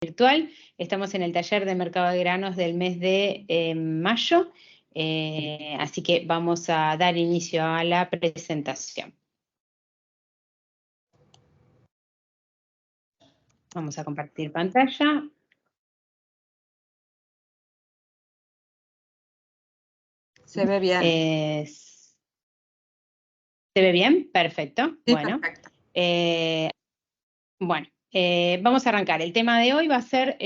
virtual. Estamos en el taller de mercado de granos del mes de mayo, así que vamos a dar inicio a la presentación. Vamos a compartir pantalla. Se ve bien. ¿Se ve bien? Perfecto. Sí, bueno, perfecto. Vamos a arrancar. El tema de hoy va a ser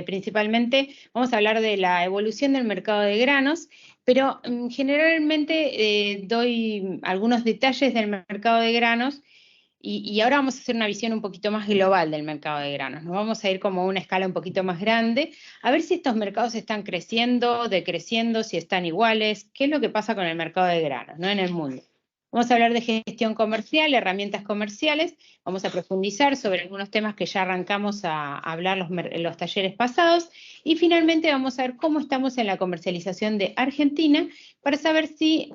principalmente, vamos a hablar de la evolución del mercado de granos, pero generalmente doy algunos detalles del mercado de granos y ahora vamos a hacer una visión un poquito más global del mercado de granos. Nos vamos a ir como a una escala un poquito más grande, a ver si estos mercados están creciendo, decreciendo, si están iguales, qué es lo que pasa con el mercado de granos, ¿no? En el mundo. Vamos a hablar de gestión comercial, herramientas comerciales, vamos a profundizar sobre algunos temas que ya arrancamos a hablar en los talleres pasados, y finalmente vamos a ver cómo estamos en la comercialización de Argentina, para saber si...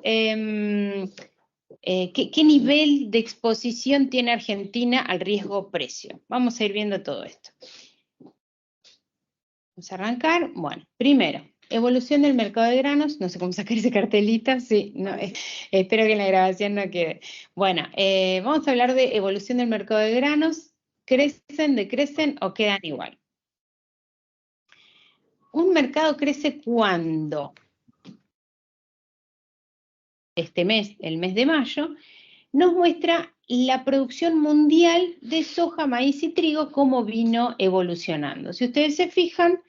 ¿qué nivel de exposición tiene Argentina al riesgo-precio? Vamos a ir viendo todo esto. Vamos a arrancar. Bueno, primero, evolución del mercado de granos. No sé cómo sacar ese cartelito. Sí, no, espero que en la grabación no quede. Bueno, vamos a hablar de evolución del mercado de granos. ¿Crecen, decrecen o quedan igual? Un mercado crece cuando este mes, el mes de mayo, nos muestra la producción mundial de soja, maíz y trigo, cómo vino evolucionando. Si ustedes se fijan,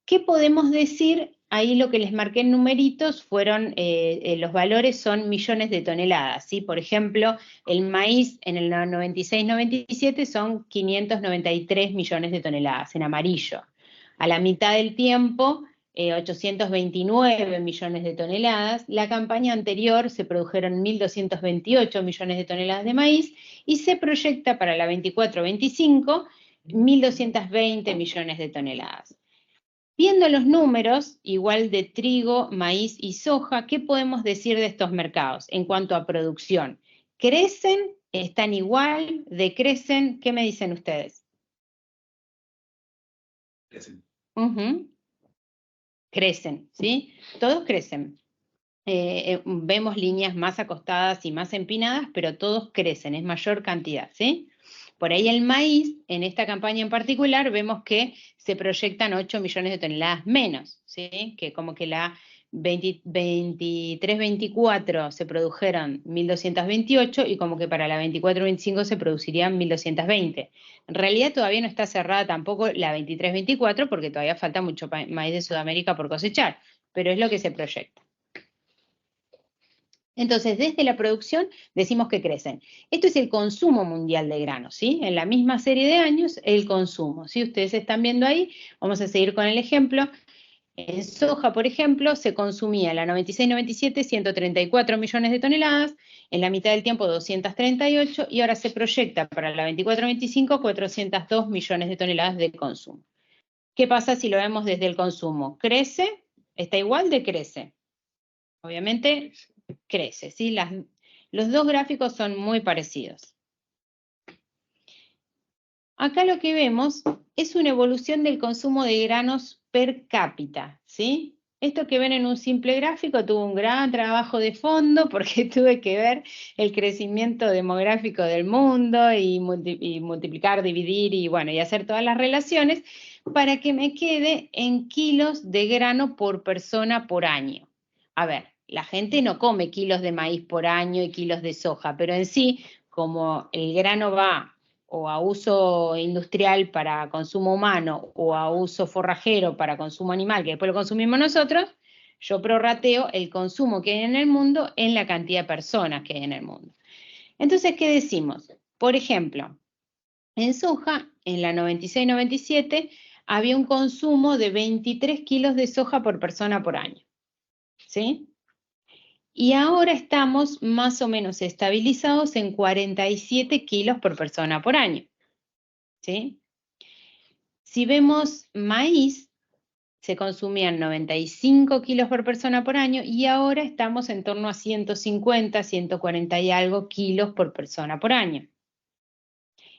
¿qué podemos decir? Ahí lo que les marqué en numeritos fueron, los valores son millones de toneladas, ¿sí? Por ejemplo, el maíz en el 96-97 son 593 millones de toneladas, en amarillo. A la mitad del tiempo, 829 millones de toneladas. La campaña anterior se produjeron 1.228 millones de toneladas de maíz y se proyecta para la 24-25 1.220 millones de toneladas. Viendo los números, igual de trigo, maíz y soja, ¿qué podemos decir de estos mercados en cuanto a producción? ¿Crecen? ¿Están igual? ¿Decrecen? ¿Qué me dicen ustedes? Crecen. Crecen, ¿sí? Todos crecen. Vemos líneas más acostadas y más empinadas, pero todos crecen, es mayor cantidad, ¿sí? Por ahí el maíz, en esta campaña en particular, vemos que se proyectan 8 millones de toneladas menos, ¿sí? Que como que la 23-24 se produjeron 1.228 y como que para la 24-25 se producirían 1.220. En realidad todavía no está cerrada tampoco la 23-24 porque todavía falta mucho maíz de Sudamérica por cosechar, pero es lo que se proyecta. Entonces, desde la producción decimos que crecen. Esto es el consumo mundial de granos, ¿sí? En la misma serie de años, el consumo, ¿sí? Ustedes están viendo ahí, vamos a seguir con el ejemplo. En soja, por ejemplo, se consumía en la 96-97 134 millones de toneladas, en la mitad del tiempo 238, y ahora se proyecta para la 24-25 402 millones de toneladas de consumo. ¿Qué pasa si lo vemos desde el consumo? ¿Crece? ¿Está igual? ¿Decrece? Obviamente crece, ¿sí? Los dos gráficos son muy parecidos. Acá lo que vemos es una evolución del consumo de granos per cápita, ¿sí? Esto que ven en un simple gráfico tuvo un gran trabajo de fondo porque tuve que ver el crecimiento demográfico del mundo y multiplicar, dividir y bueno, y hacer todas las relaciones para que me quede en kilos de grano por persona por año. A ver, la gente no come kilos de maíz por año y kilos de soja, pero en sí, como el grano va o a uso industrial para consumo humano o a uso forrajero para consumo animal, que después lo consumimos nosotros, yo prorrateo el consumo que hay en el mundo en la cantidad de personas que hay en el mundo. Entonces, ¿qué decimos? Por ejemplo, en soja, en la 96-97, había un consumo de 23 kilos de soja por persona por año, ¿sí? Y ahora estamos más o menos estabilizados en 47 kilos por persona por año, ¿sí? Si vemos maíz, se consumían 95 kilos por persona por año y ahora estamos en torno a 150, 140 y algo kilos por persona por año.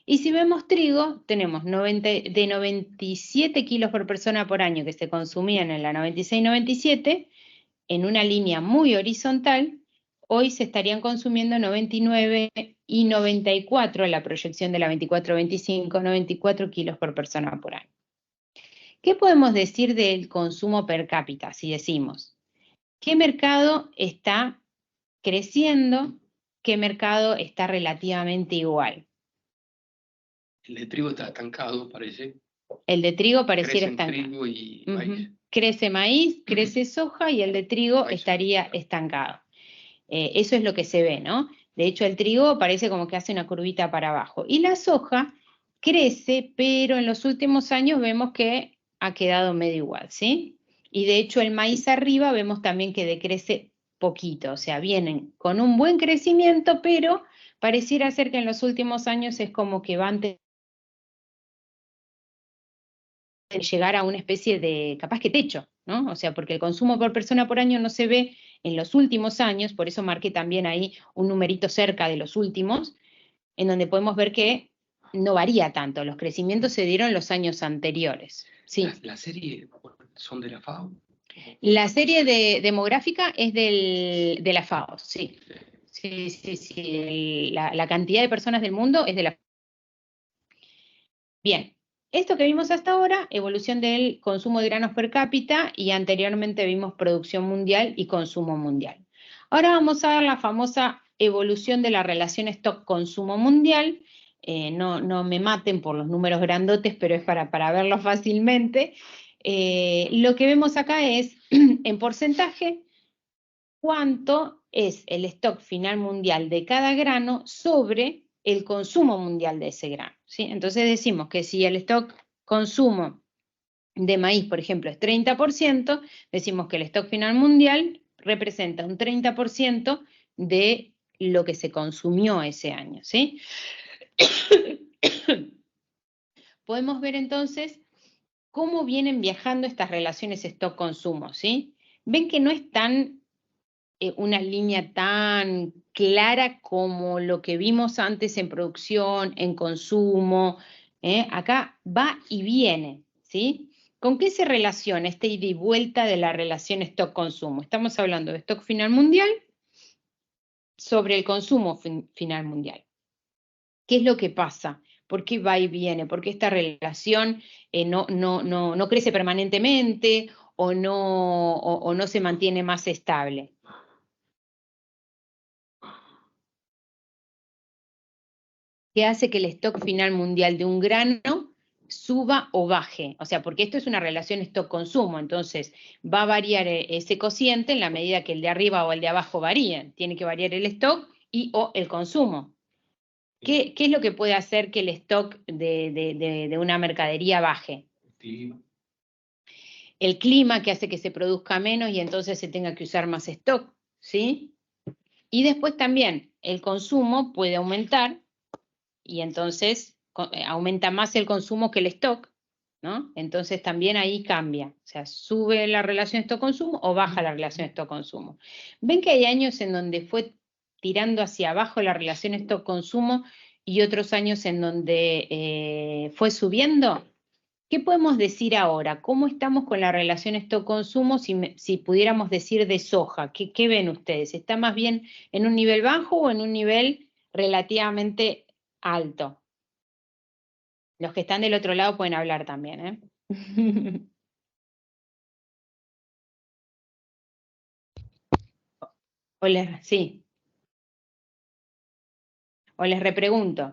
Y si vemos trigo, tenemos de 97 kilos por persona por año que se consumían en la 96-97, en una línea muy horizontal, hoy se estarían consumiendo 99 y 94, la proyección de la 24-25, 94 kilos por persona por año. ¿Qué podemos decir del consumo per cápita? Si decimos, ¿qué mercado está creciendo? ¿Qué mercado está relativamente igual? El de trigo está estancado, parece. El de trigo pareciera estancado. Crece trigo y maíz. Crece maíz, crece soja y el de trigo estaría estancado. Eso es lo que se ve, ¿no? De hecho, el trigo parece como que hace una curvita para abajo. Y la soja crece, pero en los últimos años vemos que ha quedado medio igual, ¿sí? Y de hecho el maíz arriba vemos también que decrece poquito, o sea, vienen con un buen crecimiento, pero pareciera ser que en los últimos años es como que van a llegar a una especie de, capaz que techo, ¿no? O sea, porque el consumo por persona por año no se ve en los últimos años, por eso marqué también ahí un numerito cerca de los últimos, en donde podemos ver que no varía tanto, los crecimientos se dieron los años anteriores. Sí. ¿La serie son de la FAO? La serie demográfica es de la FAO, sí. Sí. La cantidad de personas del mundo es de la FAO. Bien, esto que vimos hasta ahora, evolución del consumo de granos per cápita, y anteriormente vimos producción mundial y consumo mundial. Ahora vamos a ver la famosa evolución de la relación stock-consumo mundial. No me maten por los números grandotes, pero es para verlo fácilmente. Lo que vemos acá es, en porcentaje, cuánto es el stock final mundial de cada grano sobre el consumo mundial de ese grano, ¿sí? Entonces decimos que si el stock consumo de maíz, por ejemplo, es 30%, decimos que el stock final mundial representa un 30% de lo que se consumió ese año, ¿sí? Podemos ver entonces cómo vienen viajando estas relaciones stock-consumo, ¿sí? Ven que no es tan una línea tan clara como lo que vimos antes en producción, en consumo. Acá va y viene, ¿sí? ¿Con qué se relaciona este ida y vuelta de la relación stock-consumo? Estamos hablando de stock final mundial sobre el consumo final mundial. ¿Qué es lo que pasa? ¿Por qué va y viene? ¿Por qué esta relación no crece permanentemente o no se mantiene más estable? ¿Qué hace que el stock final mundial de un grano suba o baje? O sea, porque esto es una relación stock-consumo, entonces va a variar ese cociente en la medida que el de arriba o el de abajo varíen. Tiene que variar el stock y o el consumo. ¿Qué es lo que puede hacer que el stock de una mercadería baje? El clima, que hace que se produzca menos y entonces se tenga que usar más stock, ¿sí? Y después también el consumo puede aumentar y entonces aumenta más el consumo que el stock, ¿no? Entonces también ahí cambia, o sea, sube la relación stock-consumo o baja la relación stock-consumo. ¿Ven que hay años en donde fue tirando hacia abajo la relación stock-consumo y otros años en donde fue subiendo? ¿Qué podemos decir ahora? ¿Cómo estamos con la relación stock-consumo si pudiéramos decir de soja? ¿Qué ven ustedes? ¿Está más bien en un nivel bajo o en un nivel relativamente alto? Los que están del otro lado pueden hablar también, ¿eh? Sí. O les repregunto,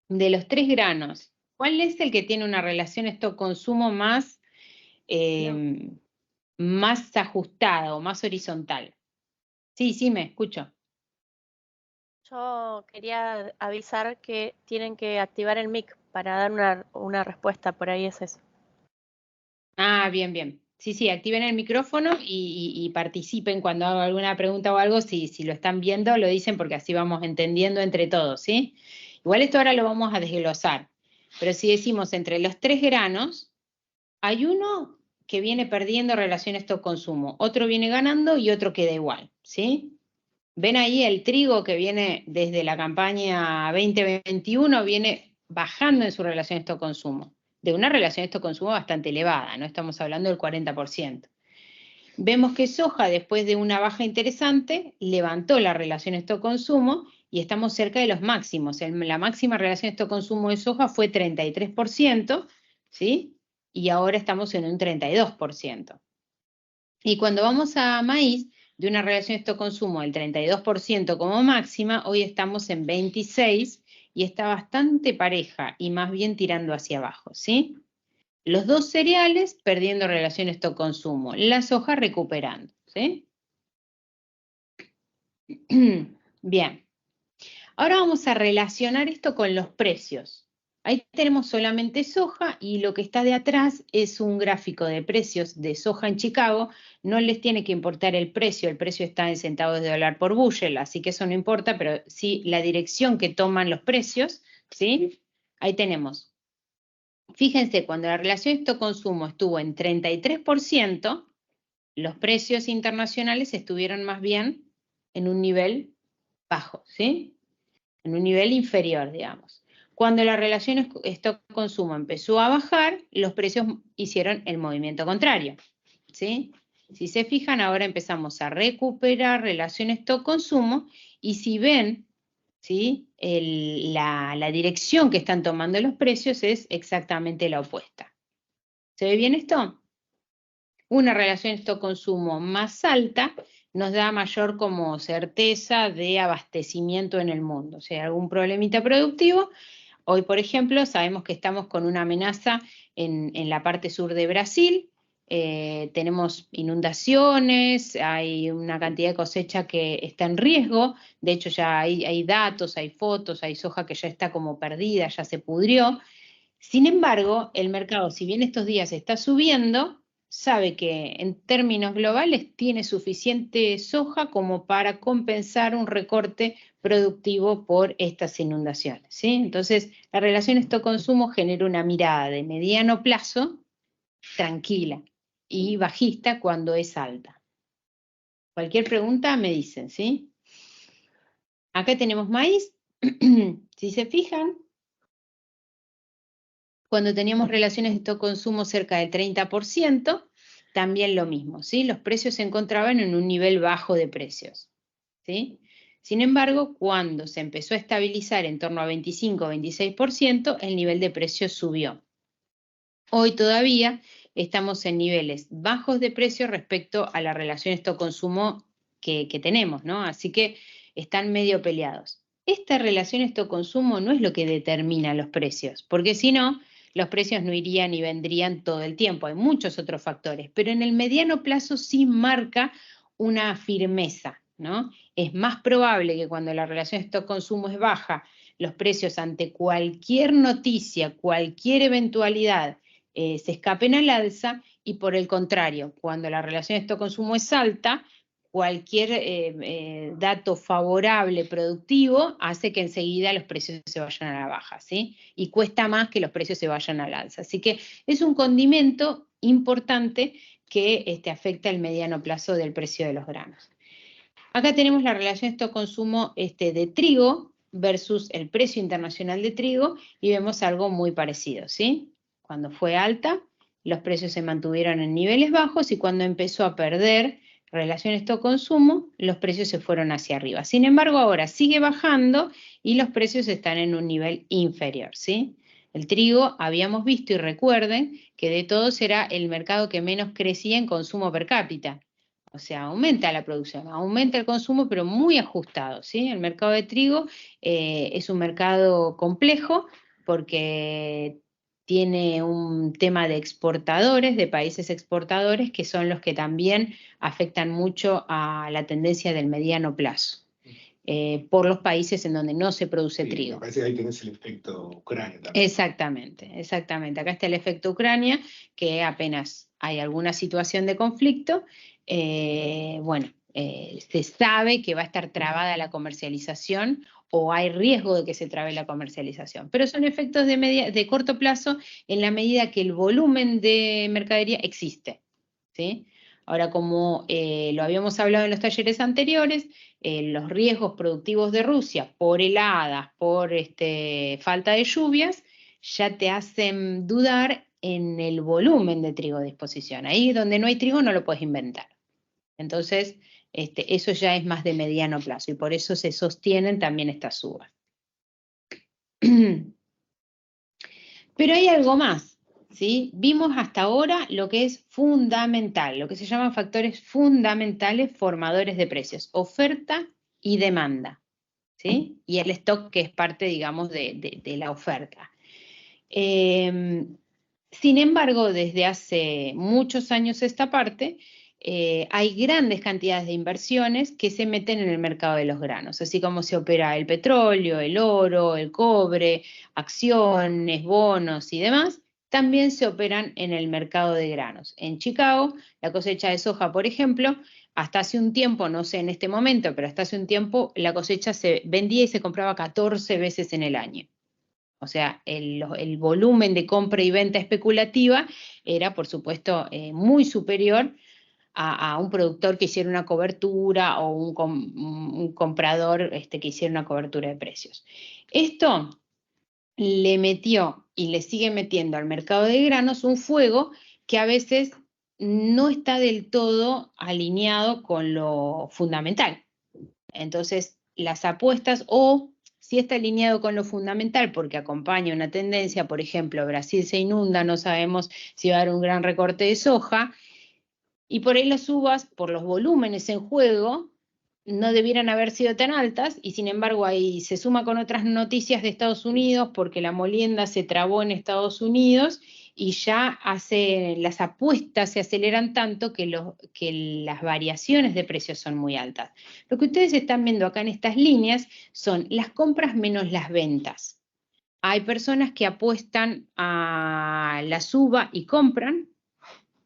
de los 3 granos, ¿cuál es el que tiene una relación stock-consumo más ajustada o más horizontal? Sí, me escucho. Yo quería avisar que tienen que activar el mic para dar una respuesta, por ahí es eso. Ah, bien. Sí, activen el micrófono y participen cuando haga alguna pregunta o algo, si lo están viendo, lo dicen porque así vamos entendiendo entre todos, ¿sí? Igual esto ahora lo vamos a desglosar, pero si decimos entre los 3 granos, hay uno que viene perdiendo relación stock-consumo, otro viene ganando y otro queda igual, ¿sí? ¿Ven ahí el trigo que viene desde la campaña 2021, viene bajando en su relación stock-consumo, de una relación stock-consumo bastante elevada, no estamos hablando del 40%. Vemos que soja, después de una baja interesante, levantó la relación stock-consumo y estamos cerca de los máximos. La máxima relación stock-consumo de soja fue 33%, ¿sí? Y ahora estamos en un 32%. Y cuando vamos a maíz, de una relación stock-consumo del 32% como máxima, hoy estamos en 26% y está bastante pareja y más bien tirando hacia abajo, ¿sí? Los dos cereales perdiendo relación stock-consumo, la soja recuperando, ¿sí? Bien, ahora vamos a relacionar esto con los precios. Ahí tenemos solamente soja y lo que está de atrás es un gráfico de precios de soja en Chicago. No les tiene que importar el precio está en centavos de dólar por bushel, así que eso no importa, pero sí la dirección que toman los precios, ¿sí? Ahí tenemos. Fíjense, cuando la relación stock-consumo estuvo en 33%, los precios internacionales estuvieron más bien en un nivel bajo, ¿sí? En un nivel inferior, digamos. Cuando la relación stock-consumo empezó a bajar, los precios hicieron el movimiento contrario, ¿sí? Si se fijan, ahora empezamos a recuperar relación stock-consumo y si ven, ¿sí? La dirección que están tomando los precios es exactamente la opuesta. ¿Se ve bien esto? Una relación stock-consumo más alta nos da mayor como certeza de abastecimiento en el mundo. O sea, algún problemita productivo. Hoy, por ejemplo, sabemos que estamos con una amenaza en la parte sur de Brasil. Tenemos inundaciones, hay una cantidad de cosecha que está en riesgo. De hecho, ya hay datos, hay fotos, hay soja que ya está como perdida, ya se pudrió. Sin embargo, el mercado, si bien estos días está subiendo, sabe que en términos globales tiene suficiente soja como para compensar un recorte productivo por estas inundaciones, ¿sí? Entonces, la relación stock-consumo genera una mirada de mediano plazo tranquila y bajista cuando es alta. Cualquier pregunta me dicen, ¿sí? Acá tenemos maíz. Si se fijan, cuando teníamos relaciones de stock-consumo cerca del 30%, también lo mismo, ¿sí? Los precios se encontraban en un nivel bajo de precios, ¿sí? Sin embargo, cuando se empezó a estabilizar en torno a 25 o 26%, el nivel de precios subió. Hoy todavía estamos en niveles bajos de precios respecto a la relación stock-consumo que tenemos, ¿no? Así que están medio peleados. Esta relación stock-consumo no es lo que determina los precios, porque si no, los precios no irían y vendrían todo el tiempo. Hay muchos otros factores, pero en el mediano plazo sí marca una firmeza, ¿no? Es más probable que cuando la relación stock-consumo es baja, los precios ante cualquier noticia, cualquier eventualidad, se escapen al alza, y por el contrario, cuando la relación stock-consumo es alta, cualquier dato favorable productivo hace que enseguida los precios se vayan a la baja, ¿sí? Y cuesta más que los precios se vayan al alza. Así que es un condimento importante que afecta el mediano plazo del precio de los granos. Acá tenemos la relación stock-consumo de trigo versus el precio internacional de trigo y vemos algo muy parecido, ¿sí? Cuando fue alta, los precios se mantuvieron en niveles bajos y cuando empezó a perder relación stock-consumo, los precios se fueron hacia arriba. Sin embargo, ahora sigue bajando y los precios están en un nivel inferior, ¿sí? El trigo, habíamos visto y recuerden que de todos era el mercado que menos crecía en consumo per cápita. O sea, aumenta la producción, aumenta el consumo, pero muy ajustado, ¿sí? El mercado de trigo es un mercado complejo porque tiene un tema de exportadores, de países exportadores, que son los que también afectan mucho a la tendencia del mediano plazo, por los países en donde no se produce trigo. Me parece que ahí tenés el efecto Ucrania también. Exactamente, exactamente. Acá está el efecto Ucrania, que apenas hay alguna situación de conflicto, se sabe que va a estar trabada la comercialización o hay riesgo de que se trabe la comercialización. Pero son efectos de corto plazo en la medida que el volumen de mercadería existe, ¿sí? Ahora, como lo habíamos hablado en los talleres anteriores, los riesgos productivos de Rusia por heladas, por falta de lluvias, ya te hacen dudar en el volumen de trigo a disposición. Ahí donde no hay trigo no lo puedes inventar. Entonces, eso ya es más de mediano plazo y por eso se sostienen también estas subas. Pero hay algo más, ¿sí? Vimos hasta ahora lo que es fundamental, lo que se llaman factores fundamentales formadores de precios, oferta y demanda, ¿sí? Y el stock que es parte, digamos, de la oferta. Sin embargo, desde hace muchos años esta parte, hay grandes cantidades de inversiones que se meten en el mercado de los granos, así como se opera el petróleo, el oro, el cobre, acciones, bonos y demás, también se operan en el mercado de granos. En Chicago, la cosecha de soja, por ejemplo, hasta hace un tiempo, no sé en este momento, pero hasta hace un tiempo, la cosecha se vendía y se compraba 14 veces en el año. O sea, el volumen de compra y venta especulativa era, por supuesto, muy superior a un productor que hiciera una cobertura o un comprador que hiciera una cobertura de precios. Esto le metió y le sigue metiendo al mercado de granos un fuego que a veces no está del todo alineado con lo fundamental. Entonces, las apuestas si está alineado con lo fundamental porque acompaña una tendencia, por ejemplo, Brasil se inunda, no sabemos si va a haber un gran recorte de soja, y por ahí las uvas, por los volúmenes en juego, no debieran haber sido tan altas, y sin embargo ahí se suma con otras noticias de Estados Unidos porque la molienda se trabó en Estados Unidos y ya las apuestas se aceleran tanto que las variaciones de precios son muy altas. Lo que ustedes están viendo acá en estas líneas son las compras menos las ventas. Hay personas que apuestan a la suba y compran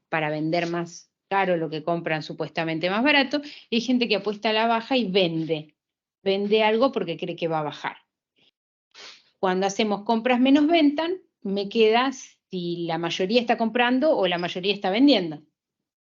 para vender más caro lo que compran supuestamente más barato, y hay gente que apuesta a la baja y vende algo porque cree que va a bajar. Cuando hacemos compras menos ventas, me queda si la mayoría está comprando o la mayoría está vendiendo.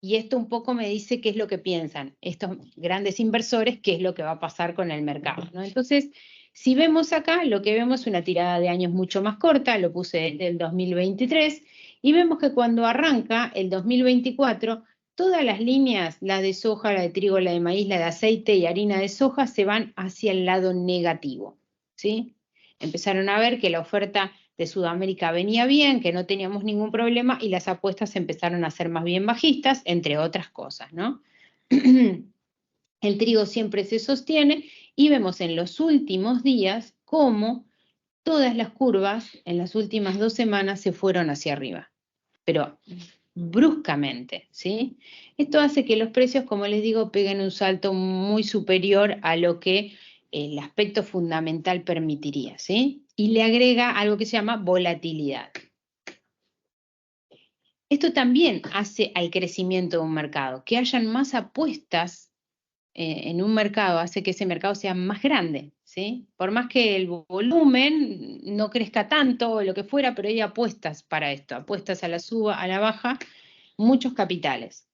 Y esto un poco me dice qué es lo que piensan estos grandes inversores, qué es lo que va a pasar con el mercado, ¿no? Entonces, si vemos acá, lo que vemos es una tirada de años mucho más corta, lo puse del 2023, y vemos que cuando arranca el 2024, todas las líneas, la de soja, la de trigo, la de maíz, la de aceite y harina de soja, se van hacia el lado negativo, ¿sí? Empezaron a ver que la oferta de Sudamérica venía bien, que no teníamos ningún problema, y las apuestas empezaron a ser más bien bajistas, entre otras cosas, ¿no? El trigo siempre se sostiene, y vemos en los últimos días cómo todas las curvas en las últimas 2 semanas se fueron hacia arriba, pero bruscamente, ¿sí? Esto hace que los precios, como les digo, peguen un salto muy superior a lo que el aspecto fundamental permitiría, ¿sí? Y le agrega algo que se llama volatilidad. Esto también hace al crecimiento de un mercado, que hayan más apuestas en un mercado hace que ese mercado sea más grande, ¿sí? Por más que el volumen no crezca tanto o lo que fuera, pero hay apuestas para esto, apuestas a la suba, a la baja, muchos capitales.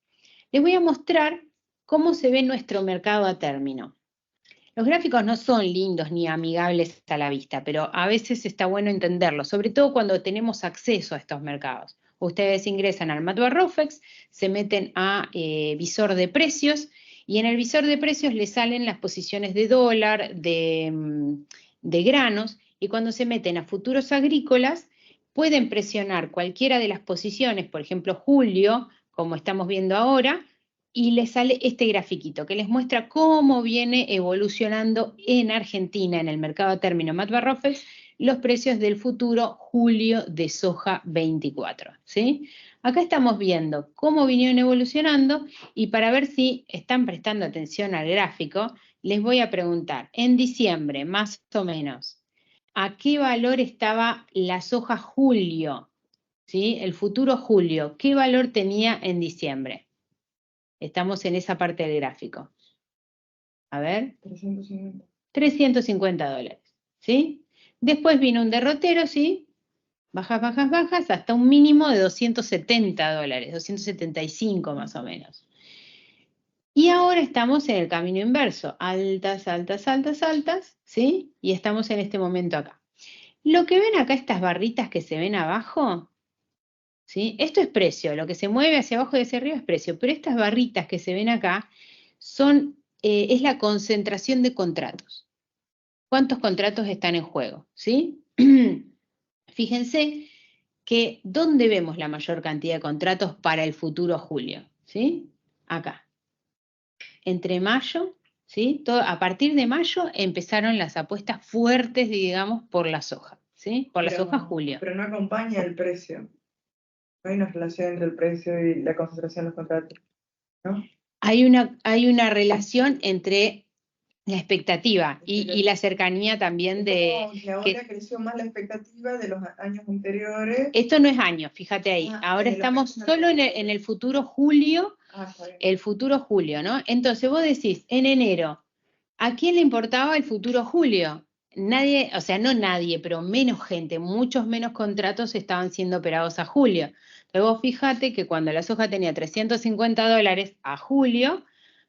Les voy a mostrar cómo se ve nuestro mercado a término. Los gráficos no son lindos ni amigables a la vista, pero a veces está bueno entenderlos, sobre todo cuando tenemos acceso a estos mercados. Ustedes ingresan al MatBarRofex, se meten a visor de precios, y en el visor de precios les salen las posiciones de dólar, de granos, y cuando se meten a futuros agrícolas, pueden presionar cualquiera de las posiciones, por ejemplo, julio, como estamos viendo ahora, y les sale este grafiquito que les muestra cómo viene evolucionando en Argentina, en el mercado a término MatBarRofex, los precios del futuro julio de soja 24, ¿sí? Acá estamos viendo cómo vinieron evolucionando, y para ver si están prestando atención al gráfico, les voy a preguntar, en diciembre, más o menos, ¿a qué valor estaba la soja julio? ¿Sí? El futuro julio, ¿qué valor tenía en diciembre? Estamos en esa parte del gráfico. A ver. 350 dólares, ¿sí? Después vino un derrotero, ¿sí? Bajas, bajas, bajas, hasta un mínimo de 270 dólares, 275 más o menos. Y ahora estamos en el camino inverso, altas, altas, altas, altas, ¿sí? Y estamos en este momento acá. Lo que ven acá, estas barritas que se ven abajo, ¿sí? Esto es precio, lo que se mueve hacia abajo y hacia arriba es precio, pero estas barritas que se ven acá es la concentración de contratos. ¿Cuántos contratos están en juego? ¿Sí? Fíjense que ¿dónde vemos la mayor cantidad de contratos para el futuro julio? ¿Sí? Acá. Entre mayo, ¿sí? A partir de mayo empezaron las apuestas fuertes, digamos, por la soja, ¿sí? Por la soja julio. Pero no acompaña el precio. No hay una relación entre el precio y la concentración de los contratos, ¿no? Hay una relación entre la expectativa y la cercanía también de... Que ahora creció más la expectativa de los años anteriores. Esto no es años, fíjate ahí. Ahora estamos solo en el futuro julio, el futuro julio, ¿no? Entonces vos decís, en enero, ¿a quién le importaba el futuro julio? Nadie, o sea, no nadie, pero menos gente, muchos menos contratos estaban siendo operados a julio. Entonces vos fíjate que cuando la soja tenía $350 a julio,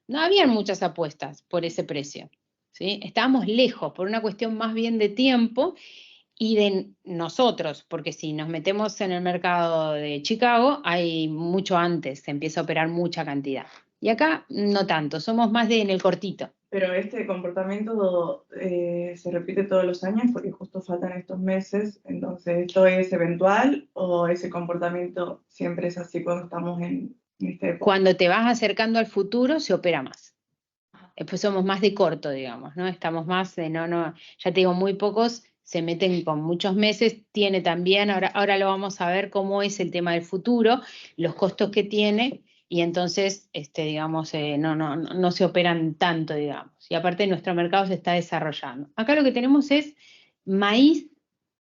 no habían muchas apuestas por ese precio, ¿sí? Estábamos lejos por una cuestión más bien de tiempo y de nosotros, porque si nos metemos en el mercado de Chicago, hay mucho antes, se empieza a operar mucha cantidad. Y acá no tanto, somos más en el cortito. Pero este comportamiento se repite todos los años porque justo faltan estos meses, entonces ¿esto es eventual o ese comportamiento siempre es así cuando estamos en esta época? Cuando te vas acercando al futuro se opera más. Después somos más de corto, digamos, ¿no? Estamos más de ya te digo, muy pocos se meten con muchos meses, tiene también, ahora lo vamos a ver cómo es el tema del futuro, los costos que tiene, y entonces, digamos, no se operan tanto, digamos. Y aparte nuestro mercado se está desarrollando. Acá lo que tenemos es maíz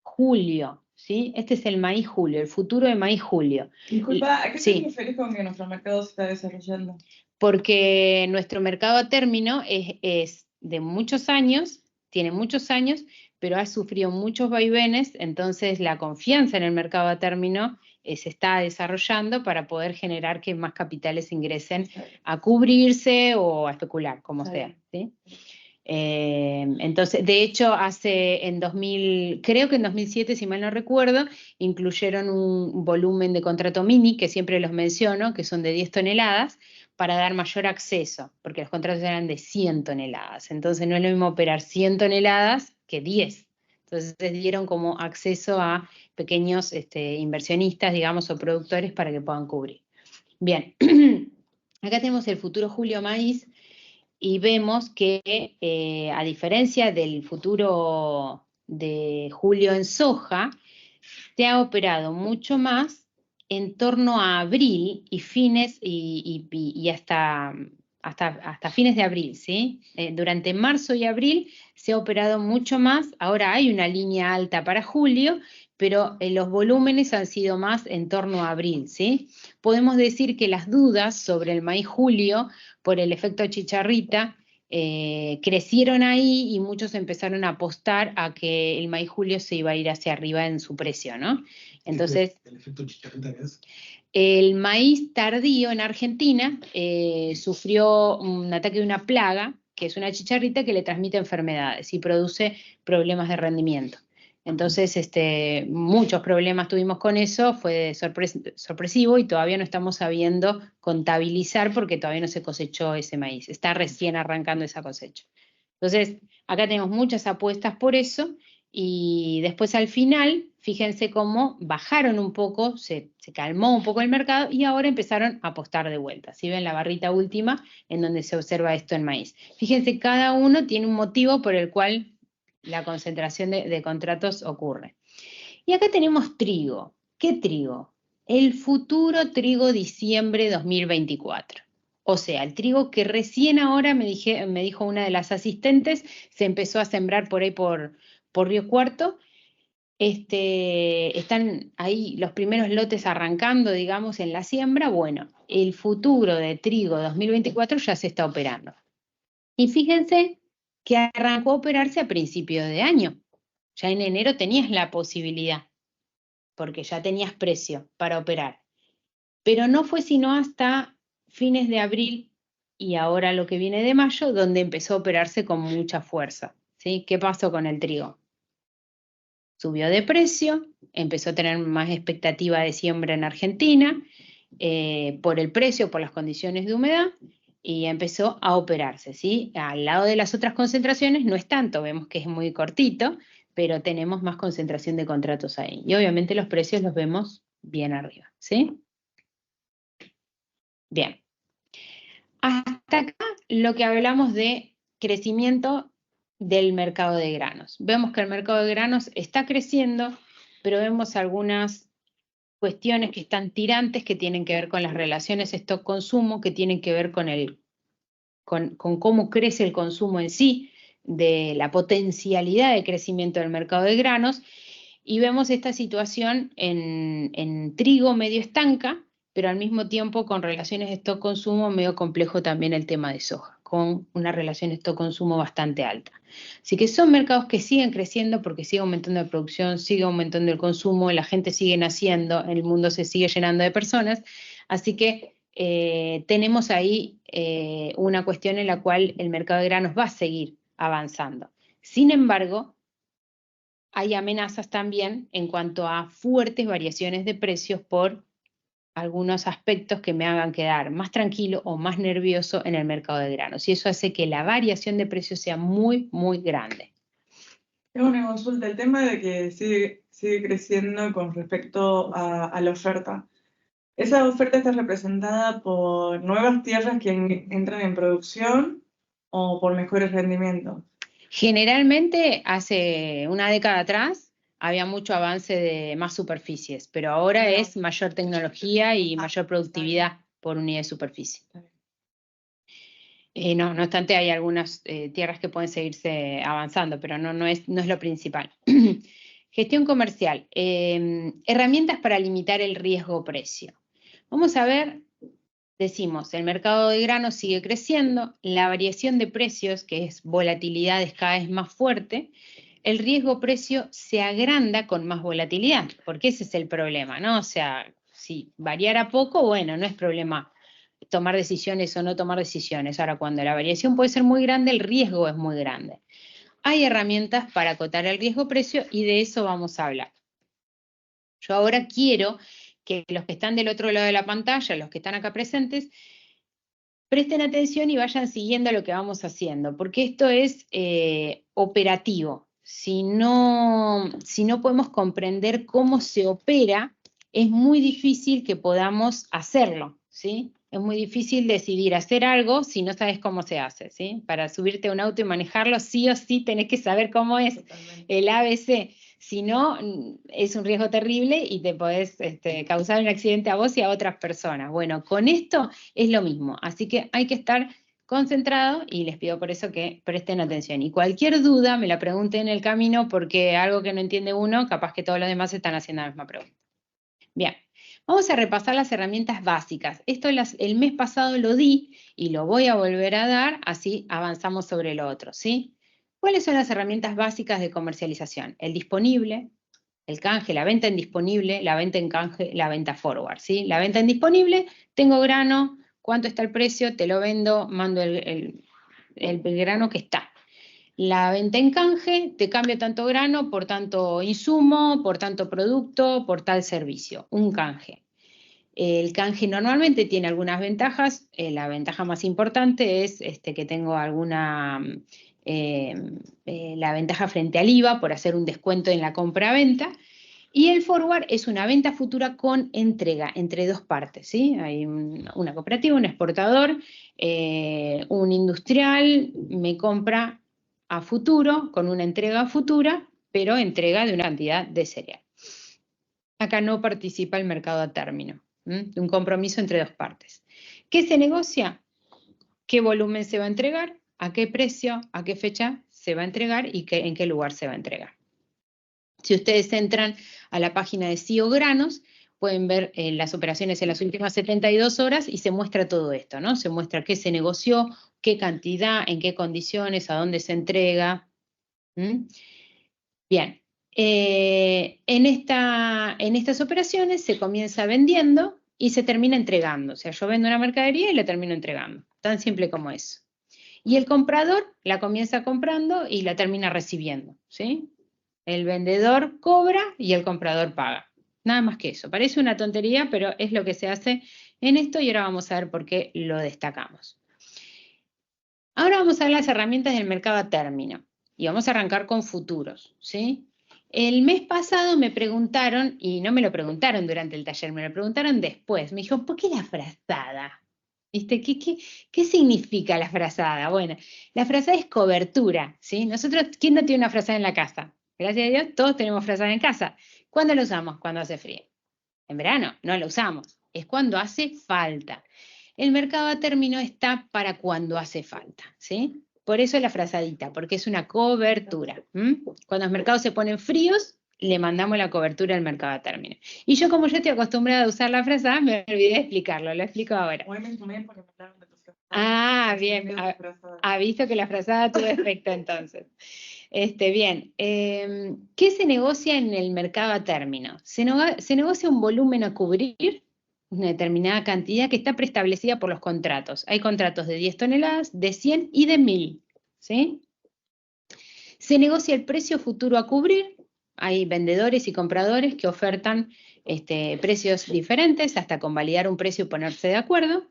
julio, ¿sí? Este es el maíz julio, el futuro de maíz julio. Disculpa, ¿a qué te refieres con que nuestro mercado se está desarrollando? Porque nuestro mercado a término es de muchos años, tiene muchos años, pero ha sufrido muchos vaivenes, entonces la confianza en el mercado a término se está desarrollando para poder generar que más capitales ingresen a cubrirse o a especular, como sea, ¿sí? Entonces, de hecho, creo que en 2007, si mal no recuerdo, incluyeron un volumen de contrato mini, que siempre los menciono, que son de 10 toneladas, para dar mayor acceso, porque los contratos eran de 100 toneladas. Entonces, no es lo mismo operar 100 toneladas que 10. Entonces, dieron como acceso a pequeños inversionistas, digamos, o productores para que puedan cubrir. Bien, acá tenemos el futuro julio maíz, y vemos que a diferencia del futuro de julio en soja, se ha operado mucho más en torno a abril y fines y hasta fines de abril, ¿sí? Durante marzo y abril se ha operado mucho más. Ahora hay una línea alta para julio, pero los volúmenes han sido más en torno a abril, ¿sí? Podemos decir que las dudas sobre el maíz julio por el efecto chicharrita crecieron ahí y muchos empezaron a apostar a que el maíz julio se iba a ir hacia arriba en su precio, ¿no? Entonces, ¿el efecto chicharrita qué es? El maíz tardío en Argentina sufrió un ataque de una plaga, que es una chicharrita que le transmite enfermedades y produce problemas de rendimiento. Entonces, muchos problemas tuvimos con eso, fue sorpresivo y todavía no estamos sabiendo contabilizar porque todavía no se cosechó ese maíz, está recién arrancando esa cosecha. Entonces, acá tenemos muchas apuestas por eso y después al final, fíjense cómo bajaron un poco, se calmó un poco el mercado y ahora empezaron a apostar de vuelta. Si ven la barrita última en donde se observa esto en maíz. Fíjense, cada uno tiene un motivo por el cual la concentración de contratos ocurre. Y acá tenemos trigo. ¿Qué trigo? El futuro trigo diciembre 2024. O sea, el trigo que recién ahora me dijo una de las asistentes, se empezó a sembrar por ahí por Río Cuarto. Están ahí los primeros lotes arrancando, digamos, en la siembra. Bueno, el futuro de trigo 2024 ya se está operando. Y fíjense que arrancó a operarse a principios de año. Ya en enero tenías la posibilidad, porque ya tenías precio para operar. Pero no fue sino hasta fines de abril y ahora lo que viene de mayo, donde empezó a operarse con mucha fuerza, ¿sí? ¿Qué pasó con el trigo? Subió de precio, empezó a tener más expectativa de siembra en Argentina, por el precio, por las condiciones de humedad, y empezó a operarse, ¿sí? Al lado de las otras concentraciones no es tanto, vemos que es muy cortito, pero tenemos más concentración de contratos ahí. Y obviamente los precios los vemos bien arriba, ¿sí? Bien. Hasta acá lo que hablamos de crecimiento del mercado de granos. Vemos que el mercado de granos está creciendo, pero vemos algunas cuestiones que están tirantes que tienen que ver con las relaciones stock-consumo, que tienen que ver con cómo crece el consumo en sí, de la potencialidad de crecimiento del mercado de granos, y vemos esta situación en trigo medio estanca, pero al mismo tiempo con relaciones stock-consumo medio complejo también el tema de soja, con una relación stock-consumo bastante alta. Así que son mercados que siguen creciendo porque sigue aumentando la producción, sigue aumentando el consumo, la gente sigue naciendo, el mundo se sigue llenando de personas, así que tenemos ahí una cuestión en la cual el mercado de granos va a seguir avanzando. Sin embargo, hay amenazas también en cuanto a fuertes variaciones de precios por algunos aspectos que me hagan quedar más tranquilo o más nervioso en el mercado de granos. Y eso hace que la variación de precios sea muy, muy grande. Tengo una consulta, el tema de que sigue creciendo con respecto a la oferta. ¿Esa oferta está representada por nuevas tierras que entran en producción o por mejores rendimientos? Generalmente, hace una década atrás, había mucho avance de más superficies, pero ahora es mayor tecnología y mayor productividad por unidad de superficie. No obstante, hay algunas tierras que pueden seguirse avanzando, pero no es lo principal. Gestión comercial. Herramientas para limitar el riesgo-precio. Vamos a ver, decimos, el mercado de granos sigue creciendo, la variación de precios, que es volatilidad, es cada vez más fuerte, el riesgo-precio se agranda con más volatilidad, porque ese es el problema, ¿no? O sea, si variara poco, bueno, no es problema tomar decisiones o no tomar decisiones. Ahora, cuando la variación puede ser muy grande, el riesgo es muy grande. Hay herramientas para acotar el riesgo-precio y de eso vamos a hablar. Yo ahora quiero que los que están del otro lado de la pantalla, los que están acá presentes, presten atención y vayan siguiendo lo que vamos haciendo, porque esto es operativo. Si no podemos comprender cómo se opera, es muy difícil que podamos hacerlo, ¿sí? Es muy difícil decidir hacer algo si no sabes cómo se hace, ¿sí? Para subirte a un auto y manejarlo, sí o sí tenés que saber cómo es el ABC. Si no, es un riesgo terrible y te podés causar un accidente a vos y a otras personas. Bueno, con esto es lo mismo, así que hay que estar concentrado y les pido por eso que presten atención. Y cualquier duda me la pregunten en el camino porque algo que no entiende uno, capaz que todos los demás están haciendo la misma pregunta. Bien, vamos a repasar las herramientas básicas. Esto el mes pasado lo di y lo voy a volver a dar, así avanzamos sobre lo otro, ¿sí? ¿Cuáles son las herramientas básicas de comercialización? El disponible, el canje, la venta en disponible, la venta en canje, la venta forward, ¿sí? La venta en disponible, tengo grano, ¿cuánto está el precio? Te lo vendo, mando el grano que está. La venta en canje, te cambio tanto grano por tanto insumo, por tanto producto, por tal servicio, un canje. El canje normalmente tiene algunas ventajas, la ventaja más importante es que tengo alguna, la ventaja frente al IVA por hacer un descuento en la compra-venta, y el forward es una venta futura con entrega entre dos partes, ¿sí? Hay una cooperativa, un exportador, un industrial me compra a futuro con una entrega futura, pero entrega de una cantidad de cereal. Acá no participa el mercado a término, un compromiso entre dos partes. ¿Qué se negocia? ¿Qué volumen se va a entregar? ¿A qué precio? ¿A qué fecha se va a entregar? ¿Y en qué lugar se va a entregar? Si ustedes entran a la página de CIO Granos, pueden ver las operaciones en las últimas 72 horas y se muestra todo esto, ¿no? Se muestra qué se negoció, qué cantidad, en qué condiciones, a dónde se entrega. Bien, en estas operaciones se comienza vendiendo y se termina entregando. O sea, yo vendo una mercadería y la termino entregando. Tan simple como eso. Y el comprador la comienza comprando y la termina recibiendo, ¿sí? El vendedor cobra y el comprador paga. Nada más que eso. Parece una tontería, pero es lo que se hace en esto y ahora vamos a ver por qué lo destacamos. Ahora vamos a ver las herramientas del mercado a término y vamos a arrancar con futuros, ¿sí? El mes pasado me preguntaron, y no me lo preguntaron durante el taller, me lo preguntaron después. Me dijo, ¿por qué la frazada? ¿Viste? ¿Qué significa la frazada? Bueno, la frazada es cobertura, ¿sí? Nosotros, ¿quién no tiene una frazada en la casa? Gracias a Dios, todos tenemos frazada en casa. ¿Cuándo la usamos? Cuando hace frío. En verano no la usamos, es cuando hace falta. El mercado a término está para cuando hace falta, ¿sí? Por eso la frazadita, porque es una cobertura. Cuando los mercados se ponen fríos, le mandamos la cobertura al mercado a término. Y yo, como yo estoy acostumbrada a usar la frazada, me olvidé de explicarlo, lo explico ahora. Hoy me sumé porque me hablaron de tu frazada. Ah, Me bien, sumé de tu frazada. ha visto que la frazada tuvo efecto entonces. Bien, ¿qué se negocia en el mercado a término? Se negocia un volumen a cubrir, una determinada cantidad que está preestablecida por los contratos. Hay contratos de 10 toneladas, de 100 y de 1000, ¿sí? Se negocia el precio futuro a cubrir. Hay vendedores y compradores que ofertan precios diferentes hasta convalidar un precio y ponerse de acuerdo.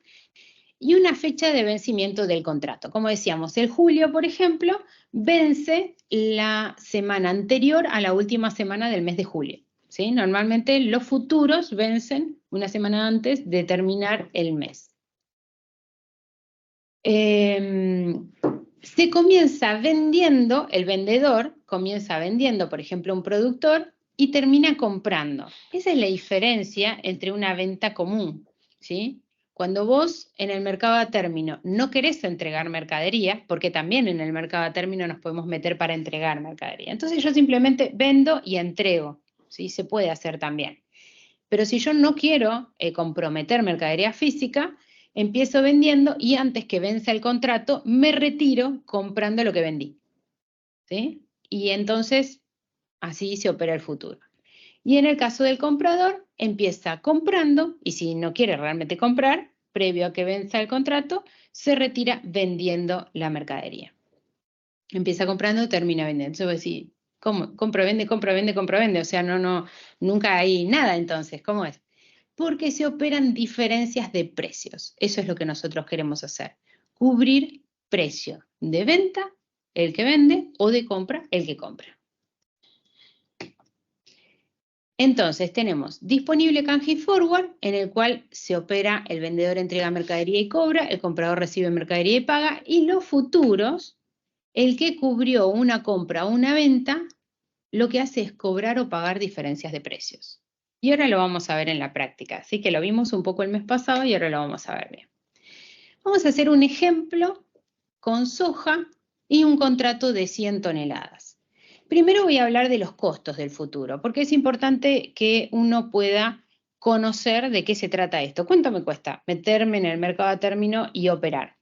Y una fecha de vencimiento del contrato. Como decíamos, el julio, por ejemplo, vence la semana anterior a la última semana del mes de julio, ¿sí? Normalmente los futuros vencen una semana antes de terminar el mes. Se comienza vendiendo, el vendedor comienza vendiendo, por ejemplo, un productor y termina comprando. Esa es la diferencia entre una venta común, ¿sí? Cuando vos en el mercado a término no querés entregar mercadería, porque también en el mercado a término nos podemos meter para entregar mercadería. Entonces yo simplemente vendo y entrego, ¿sí? Se puede hacer también. Pero si yo no quiero comprometer mercadería física, empiezo vendiendo y antes que venza el contrato, me retiro comprando lo que vendí, ¿sí? Y entonces así se opera el futuro. Y en el caso del comprador, empieza comprando y si no quiere realmente comprar, previo a que venza el contrato, se retira vendiendo la mercadería. Empieza comprando, termina vendiendo. Entonces voy a decir, ¿cómo? Compra, vende, compra, vende, compra, vende. O sea, nunca hay nada entonces. ¿Cómo es? Porque se operan diferencias de precios. Eso es lo que nosotros queremos hacer. Cubrir precio de venta, el que vende, o de compra, el que compra. Entonces tenemos disponible canje y forward, en el cual se opera el vendedor entrega mercadería y cobra, el comprador recibe mercadería y paga, y los futuros, el que cubrió una compra o una venta, lo que hace es cobrar o pagar diferencias de precios. Y ahora lo vamos a ver en la práctica, así que lo vimos un poco el mes pasado y ahora lo vamos a ver bien. Vamos a hacer un ejemplo con soja y un contrato de 100 toneladas. Primero voy a hablar de los costos del futuro, porque es importante que uno pueda conocer de qué se trata esto. ¿Cuánto me cuesta meterme en el mercado a término y operar?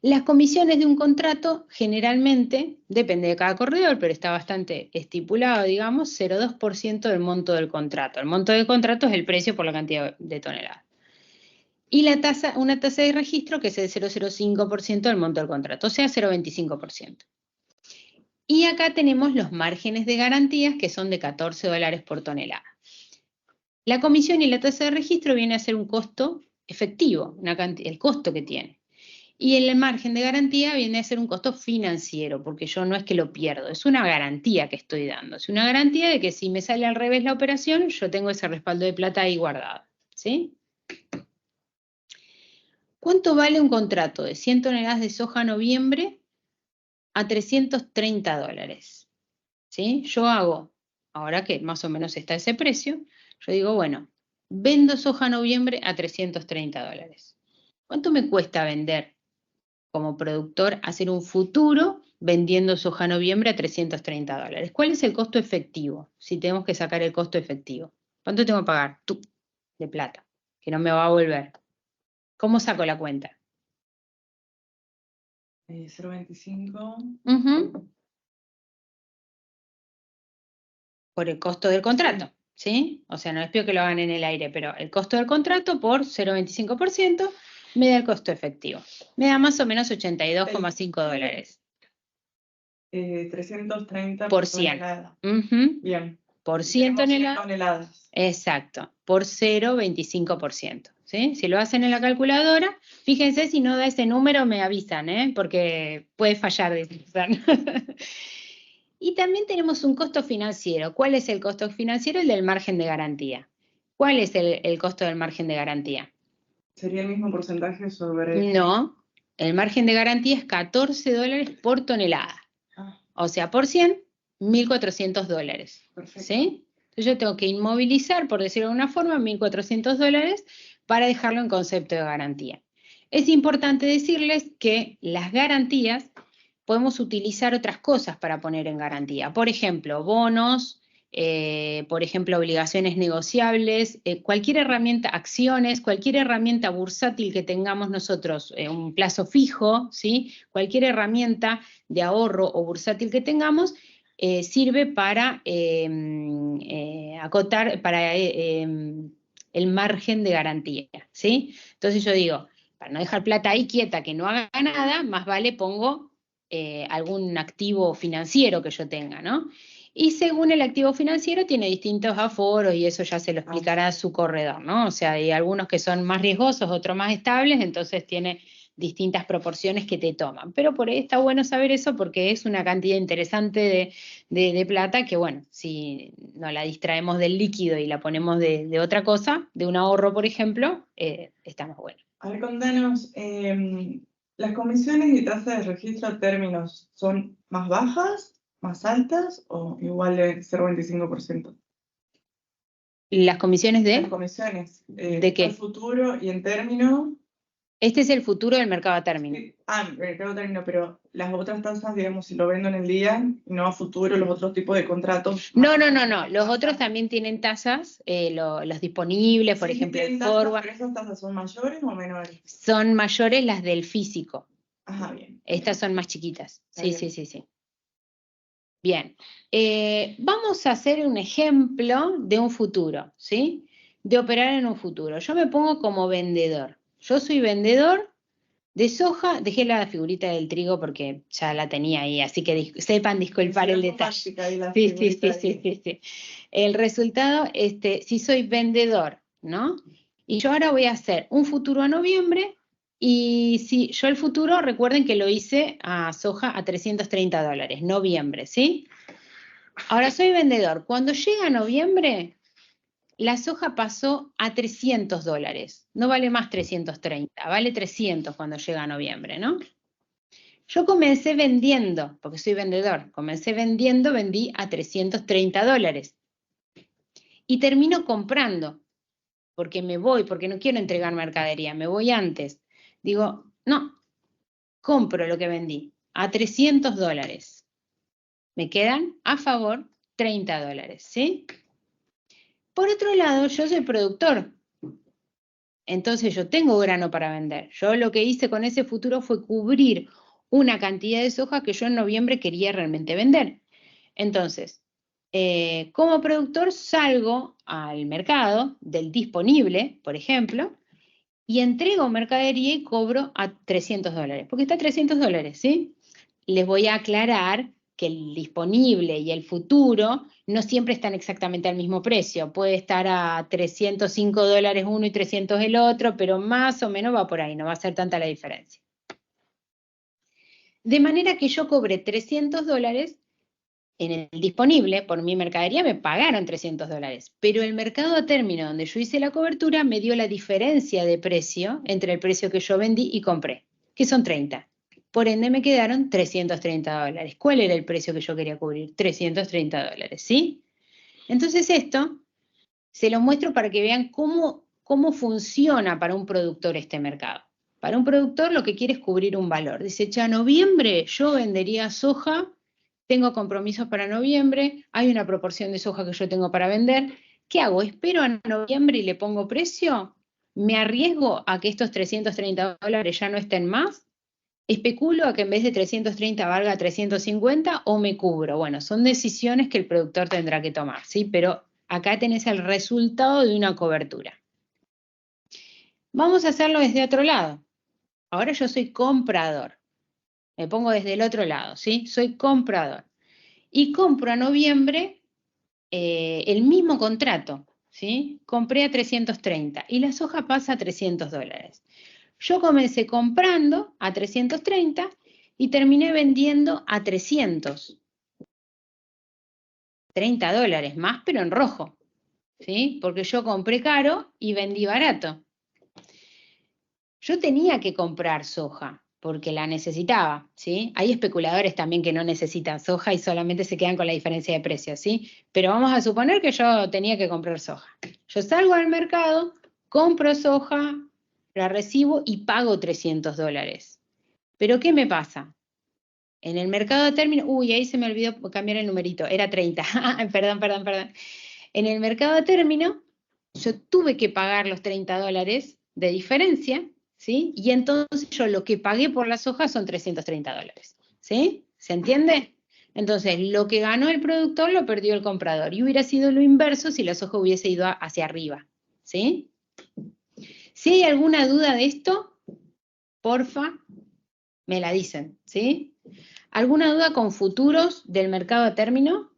Las comisiones de un contrato generalmente, depende de cada corredor, pero está bastante estipulado, digamos, 0,2% del monto del contrato. El monto del contrato es el precio por la cantidad de toneladas. Y una tasa de registro que es el 0,05% del monto del contrato, o sea, 0,25%. Y acá tenemos los márgenes de garantías que son de $14 por tonelada. La comisión y la tasa de registro viene a ser un costo efectivo, el costo que tiene. Y el margen de garantía viene a ser un costo financiero, porque yo no es que lo pierdo, es una garantía que estoy dando. Es una garantía de que si me sale al revés la operación, yo tengo ese respaldo de plata ahí guardado, ¿sí? ¿Cuánto vale un contrato de 100 toneladas de soja a noviembre a $330? ¿Sí? Yo hago, ahora que más o menos está ese precio, yo digo, bueno, vendo soja a noviembre a $330. ¿Cuánto me cuesta vender como productor hacer un futuro vendiendo soja a noviembre a $330? ¿Cuál es el costo efectivo? Si tenemos que sacar el costo efectivo. ¿Cuánto tengo que pagar? Tú, de plata, que no me va a volver. ¿Cómo saco la cuenta? 0,25. Por el costo del contrato, ¿sí? O sea, no les pido que lo hagan en el aire, pero el costo del contrato por 0,25% me da el costo efectivo. Me da más o menos $82,5. 330 Por 100. tonelada. Bien. Por 100 Tenemos toneladas. Exacto, por 0,25%. ¿Sí? Si lo hacen en la calculadora, fíjense si no da ese número, me avisan, porque puede fallar. Y también tenemos un costo financiero. ¿Cuál es el costo financiero? El del margen de garantía. ¿Cuál es el costo del margen de garantía? ¿Sería el mismo porcentaje sobre...? No, el margen de garantía es $14 por tonelada. O sea, por 100, $1.400. Perfecto. ¿Sí? Entonces yo tengo que inmovilizar, por decirlo de alguna forma, $1.400 para dejarlo en concepto de garantía. Es importante decirles que las garantías podemos utilizar otras cosas para poner en garantía. Por ejemplo, bonos, por ejemplo, obligaciones negociables, cualquier herramienta, acciones, cualquier herramienta bursátil que tengamos nosotros, un plazo fijo, ¿sí? Cualquier herramienta de ahorro o bursátil que tengamos, sirve para acotar, para el margen de garantía, ¿sí? Entonces yo digo, para no dejar plata ahí quieta que no haga nada, más vale pongo algún activo financiero que yo tenga, ¿no? Y según el activo financiero tiene distintos aforos y eso ya se lo explicará su corredor, ¿no? O sea, hay algunos que son más riesgosos, otros más estables, entonces tiene distintas proporciones que te toman. Pero por ahí está bueno saber eso porque es una cantidad interesante de plata que, bueno, si no la distraemos del líquido y la ponemos de otra cosa, de un ahorro, por ejemplo, estamos buenos. A ver, contanos, ¿las comisiones y tasas de registro a términos son más bajas, más altas o igual de 0,25%? ¿Las comisiones de? Las comisiones. ¿De qué? En futuro y en término. Este es el futuro del mercado a término. Sí. Mercado a término, pero las otras tasas, digamos, si lo vendo en el día y no a futuro, los otros tipos de contratos. No. Los otros también tienen tasas, los disponibles, por ejemplo, el forward. ¿Pero esas tasas son mayores o menores? Son mayores las del físico. Ajá, bien. Estas son más chiquitas. Sí. Bien. Vamos a hacer un ejemplo de un futuro, ¿sí? De operar en un futuro. Yo me pongo como vendedor. Yo soy vendedor de soja. Dejé la figurita del trigo porque ya la tenía ahí, así que sepan disculpar el detalle. Sí. El resultado, si soy vendedor, ¿no? Y yo ahora voy a hacer un futuro a noviembre. Y si yo el futuro, recuerden que lo hice a soja a $330, noviembre, ¿sí? Ahora soy vendedor. Cuando llega noviembre, la soja pasó a $300. No vale más 330, vale 300 cuando llega noviembre, ¿no? Yo comencé vendiendo, porque soy vendedor, vendí a $330. Y termino comprando, porque me voy, porque no quiero entregar mercadería, me voy antes. Digo, no, compro lo que vendí a $300. Me quedan a favor $30, ¿sí? Por otro lado, yo soy productor. Entonces yo tengo grano para vender. Yo lo que hice con ese futuro fue cubrir una cantidad de soja que yo en noviembre quería realmente vender. Entonces, como productor salgo al mercado del disponible, por ejemplo, y entrego mercadería y cobro a $300, porque está a $300, ¿sí? Les voy a aclarar que el disponible y el futuro no siempre están exactamente al mismo precio. Puede estar a $305 uno y 300 el otro, pero más o menos va por ahí, no va a ser tanta la diferencia. De manera que yo cobré $300 en el disponible, por mi mercadería me pagaron $300, pero el mercado a término donde yo hice la cobertura me dio la diferencia de precio entre el precio que yo vendí y compré, que son 30. Por ende me quedaron $330. ¿Cuál era el precio que yo quería cubrir? $330, ¿sí? Entonces esto se lo muestro para que vean cómo funciona para un productor este mercado. Para un productor lo que quiere es cubrir un valor. Dice, a noviembre yo vendería soja, tengo compromisos para noviembre, hay una proporción de soja que yo tengo para vender. ¿Qué hago? ¿Espero a noviembre y le pongo precio? ¿Me arriesgo a que estos $330 ya no estén más? ¿Especulo a que en vez de 330 valga 350 o me cubro? Bueno, son decisiones que el productor tendrá que tomar, ¿sí? Pero acá tenés el resultado de una cobertura. Vamos a hacerlo desde otro lado. Ahora yo soy comprador. Me pongo desde el otro lado, ¿sí? Soy comprador. Y compro a noviembre el mismo contrato, ¿sí? Compré a 330 y la soja pasa a $300. Yo comencé comprando a 330 y terminé vendiendo a $300. $30 más, pero en rojo, ¿sí? Porque yo compré caro y vendí barato. Yo tenía que comprar soja porque la necesitaba, ¿sí? Hay especuladores también que no necesitan soja y solamente se quedan con la diferencia de precios, ¿sí? Pero vamos a suponer que yo tenía que comprar soja. Yo salgo al mercado, compro soja, la recibo y pago $300. ¿Pero qué me pasa? En el mercado de término, uy, ahí se me olvidó cambiar el numerito, era 30, perdón. En el mercado de término, yo tuve que pagar los $30 de diferencia, ¿sí? Y entonces yo lo que pagué por las hojas son $330, ¿sí? ¿Se entiende? Entonces, lo que ganó el productor lo perdió el comprador. Y hubiera sido lo inverso si la soja hubiese ido hacia arriba, ¿sí? Si hay alguna duda de esto, porfa, me la dicen, ¿sí? ¿Alguna duda con futuros del mercado a término?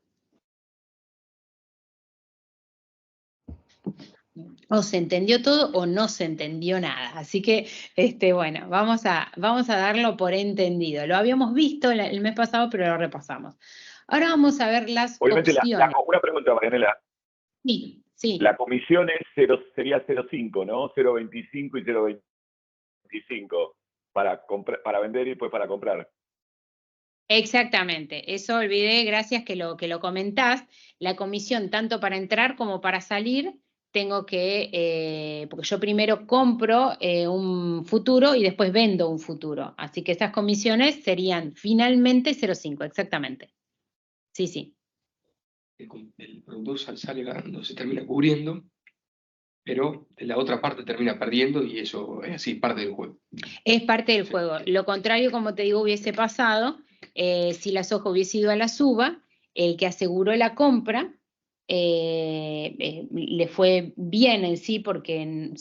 O se entendió todo o no se entendió nada. Así que, bueno, vamos a darlo por entendido. Lo habíamos visto el mes pasado, pero lo repasamos. Ahora vamos a ver las Obviamente, opciones. una pregunta, Marianela. Sí, sí. La comisión sería 0,5, ¿no? 0,25 y 0,25 para vender y después para comprar. Exactamente, eso olvidé, gracias que lo comentás. La comisión, tanto para entrar como para salir, tengo que, porque yo primero compro un futuro y después vendo un futuro. Así que esas comisiones serían finalmente 0,5, exactamente. Sí. El productor sale ganando, se termina cubriendo, pero la otra parte termina perdiendo y eso es así, parte del juego. Es parte del juego. Lo contrario, como te digo, hubiese pasado si la soja hubiese ido a la suba, el que aseguró la compra le fue bien en sí porque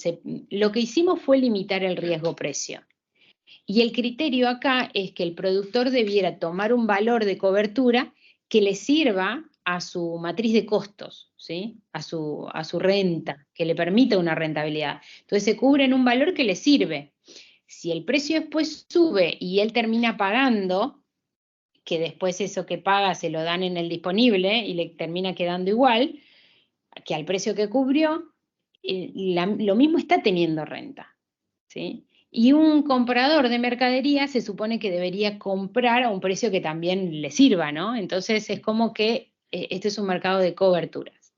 lo que hicimos fue limitar el riesgo precio. Y el criterio acá es que el productor debiera tomar un valor de cobertura que le sirva a su matriz de costos, ¿sí? a su renta, que le permita una rentabilidad. Entonces se cubre en un valor que le sirve. Si el precio después sube y él termina pagando, que después eso que paga se lo dan en el disponible y le termina quedando igual que al precio que cubrió, lo mismo está teniendo renta, ¿sí? Y un comprador de mercadería se supone que debería comprar a un precio que también le sirva, ¿no? Entonces es como que este es un mercado de coberturas.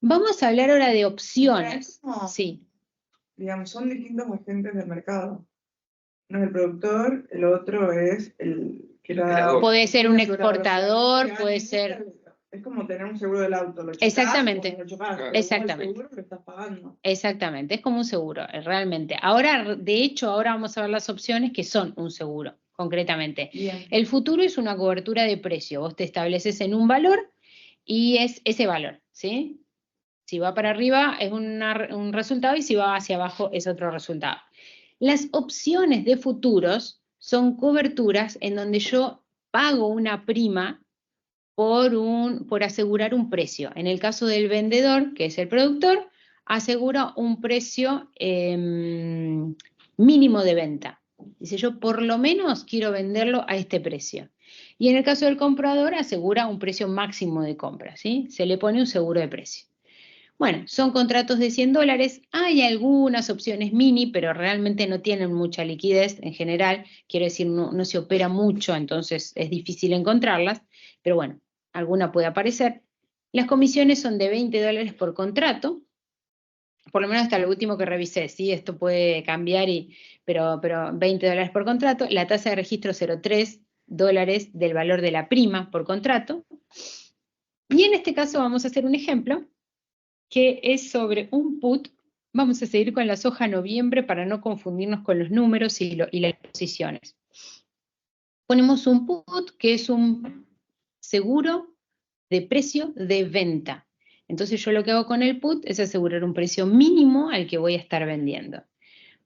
Vamos a hablar ahora de opciones. Sí. Digamos, son distintos agentes del mercado. Uno es el productor, el otro es el que da... Puede ser un exportador, puede ser... Es como tener un seguro del auto. Lo Exactamente. lo chocás, Exactamente. El seguro lo estás pagando. Exactamente, es como un seguro, realmente. Ahora, de hecho, ahora vamos a ver las opciones que son un seguro, concretamente. Bien. El futuro es una cobertura de precio. Vos te estableces en un valor y es ese valor, ¿sí? Si va para arriba es un resultado y si va hacia abajo es otro resultado. Las opciones de futuros son coberturas en donde yo pago una prima por asegurar un precio. En el caso del vendedor, que es el productor, asegura un precio mínimo de venta. Dice, yo por lo menos quiero venderlo a este precio. Y en el caso del comprador, asegura un precio máximo de compra, ¿sí? Se le pone un seguro de precio. Bueno, son contratos de $100. Hay algunas opciones mini, pero realmente no tienen mucha liquidez en general. Quiero decir, no se opera mucho, entonces es difícil encontrarlas. Pero bueno, alguna puede aparecer. Las comisiones son de $20 por contrato, por lo menos hasta lo último que revisé, ¿sí? Esto puede cambiar, pero $20 por contrato. La tasa de registro $0,3 del valor de la prima por contrato. Y en este caso vamos a hacer un ejemplo que es sobre un put. Vamos a seguir con la soja noviembre para no confundirnos con los números y las posiciones. Ponemos un put que es un seguro de precio de venta. Entonces yo lo que hago con el put es asegurar un precio mínimo al que voy a estar vendiendo.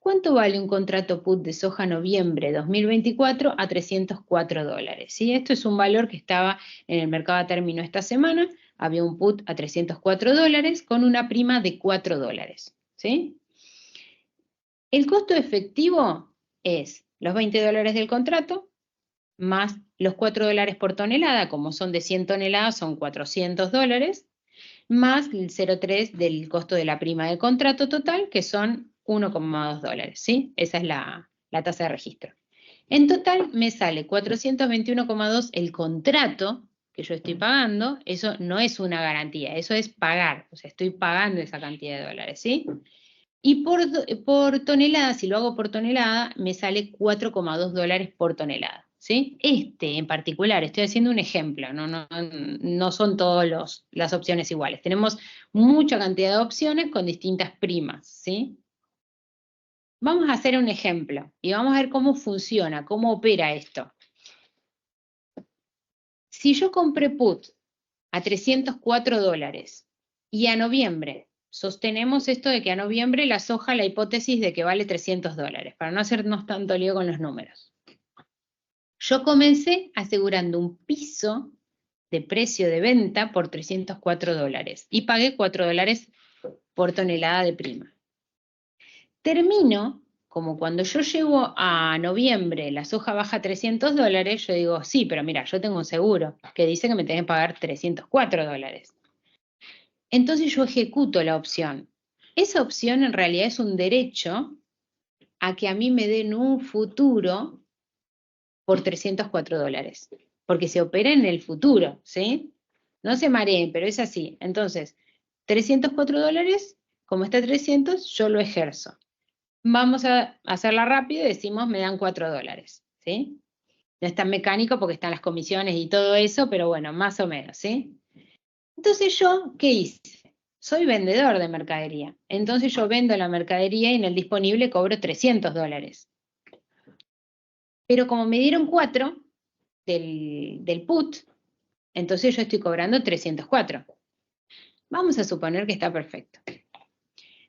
¿Cuánto vale un contrato put de soja noviembre 2024 a $304? ¿Sí? Esto es un valor que estaba en el mercado a término esta semana. Había un put a $304 con una prima de $4. ¿Sí? El costo efectivo es los $20 del contrato más los $4 por tonelada, como son de 100 toneladas, son $400, más el 0,3 del costo de la prima de contrato total, que son $1,2, ¿sí? Esa es la tasa de registro. En total me sale 421,2 el contrato que yo estoy pagando. Eso no es una garantía, eso es pagar, o sea, estoy pagando esa cantidad de dólares, ¿sí? Y por tonelada, si lo hago por tonelada, me sale $4,2 por tonelada, ¿sí? En particular, estoy haciendo un ejemplo, no son todas las opciones iguales. Tenemos mucha cantidad de opciones con distintas primas, ¿sí? Vamos a hacer un ejemplo y vamos a ver cómo funciona, cómo opera esto. Si yo compré put a $304 y a noviembre sostenemos esto de que a noviembre la soja, la hipótesis de que vale $300, para no hacernos tanto lío con los números. Yo comencé asegurando un piso de precio de venta por $304 y pagué $4 por tonelada de prima. Termino, como cuando yo llego a noviembre, la soja baja a $300, yo digo, sí, pero mira, yo tengo un seguro que dice que me tenés que pagar $304. Entonces yo ejecuto la opción. Esa opción en realidad es un derecho a que a mí me den un futuro por $304, porque se opera en el futuro, ¿sí? No se mareen, pero es así. Entonces, $304, como está 300, yo lo ejerzo. Vamos a hacerla rápido y decimos me dan $4, ¿sí? No es tan mecánico porque están las comisiones y todo eso, pero bueno, más o menos, ¿sí? Entonces yo, ¿qué hice? Soy vendedor de mercadería. Entonces yo vendo la mercadería y en el disponible cobro $300. Pero como me dieron 4 del put, entonces yo estoy cobrando 304. Vamos a suponer que está perfecto.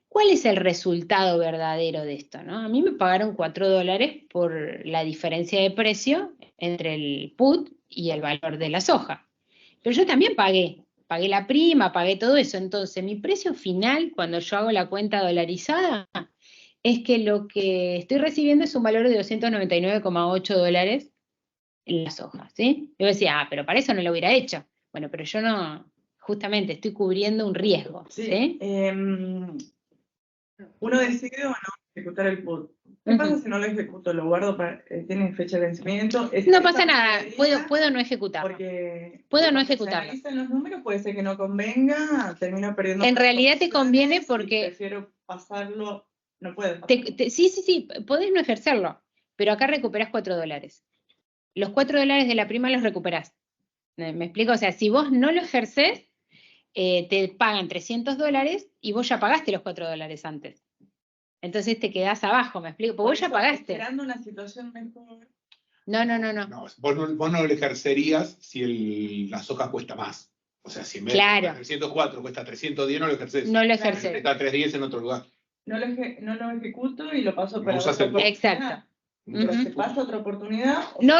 ¿Cuál es el resultado verdadero de esto, no? A mí me pagaron $4 por la diferencia de precio entre el put y el valor de la soja. Pero yo también pagué la prima, pagué todo eso. Entonces, mi precio final, cuando yo hago la cuenta dolarizada, es que lo que estoy recibiendo es un valor de $299,8 en la soja, ¿sí? Yo decía, pero para eso no lo hubiera hecho. Bueno, pero yo no, justamente estoy cubriendo un riesgo, ¿sí? Uno decide o no ejecutar el put. ¿Qué pasa si no lo ejecuto? ¿Lo guardo para, tiene fecha de vencimiento? No pasa nada, puedo no ejecutarlo. Porque puedo no ejecutarlo. Si se analizan los números, puede ser que no convenga, termino perdiendo. En realidad te conviene porque... Prefiero pasarlo, no puedo. Sí, podés no ejercerlo, pero acá recuperás $4. Los $4 de la prima los recuperás. ¿Me explico? O sea, si vos no lo ejercés, te pagan $300 y vos ya pagaste los $4 antes. Entonces te quedás abajo, ¿me explico? Porque vos ya pagaste. Esperando una situación mejor. No. Vos no lo ejercerías si la soja cuesta más. O sea, si en vez de 304 cuesta 310, no lo ejercés. No lo ejercés. Está 310 en otro lugar. No lo ejecuto y lo paso para otra oportunidad. Exacto. Pero se pasa otra oportunidad. No.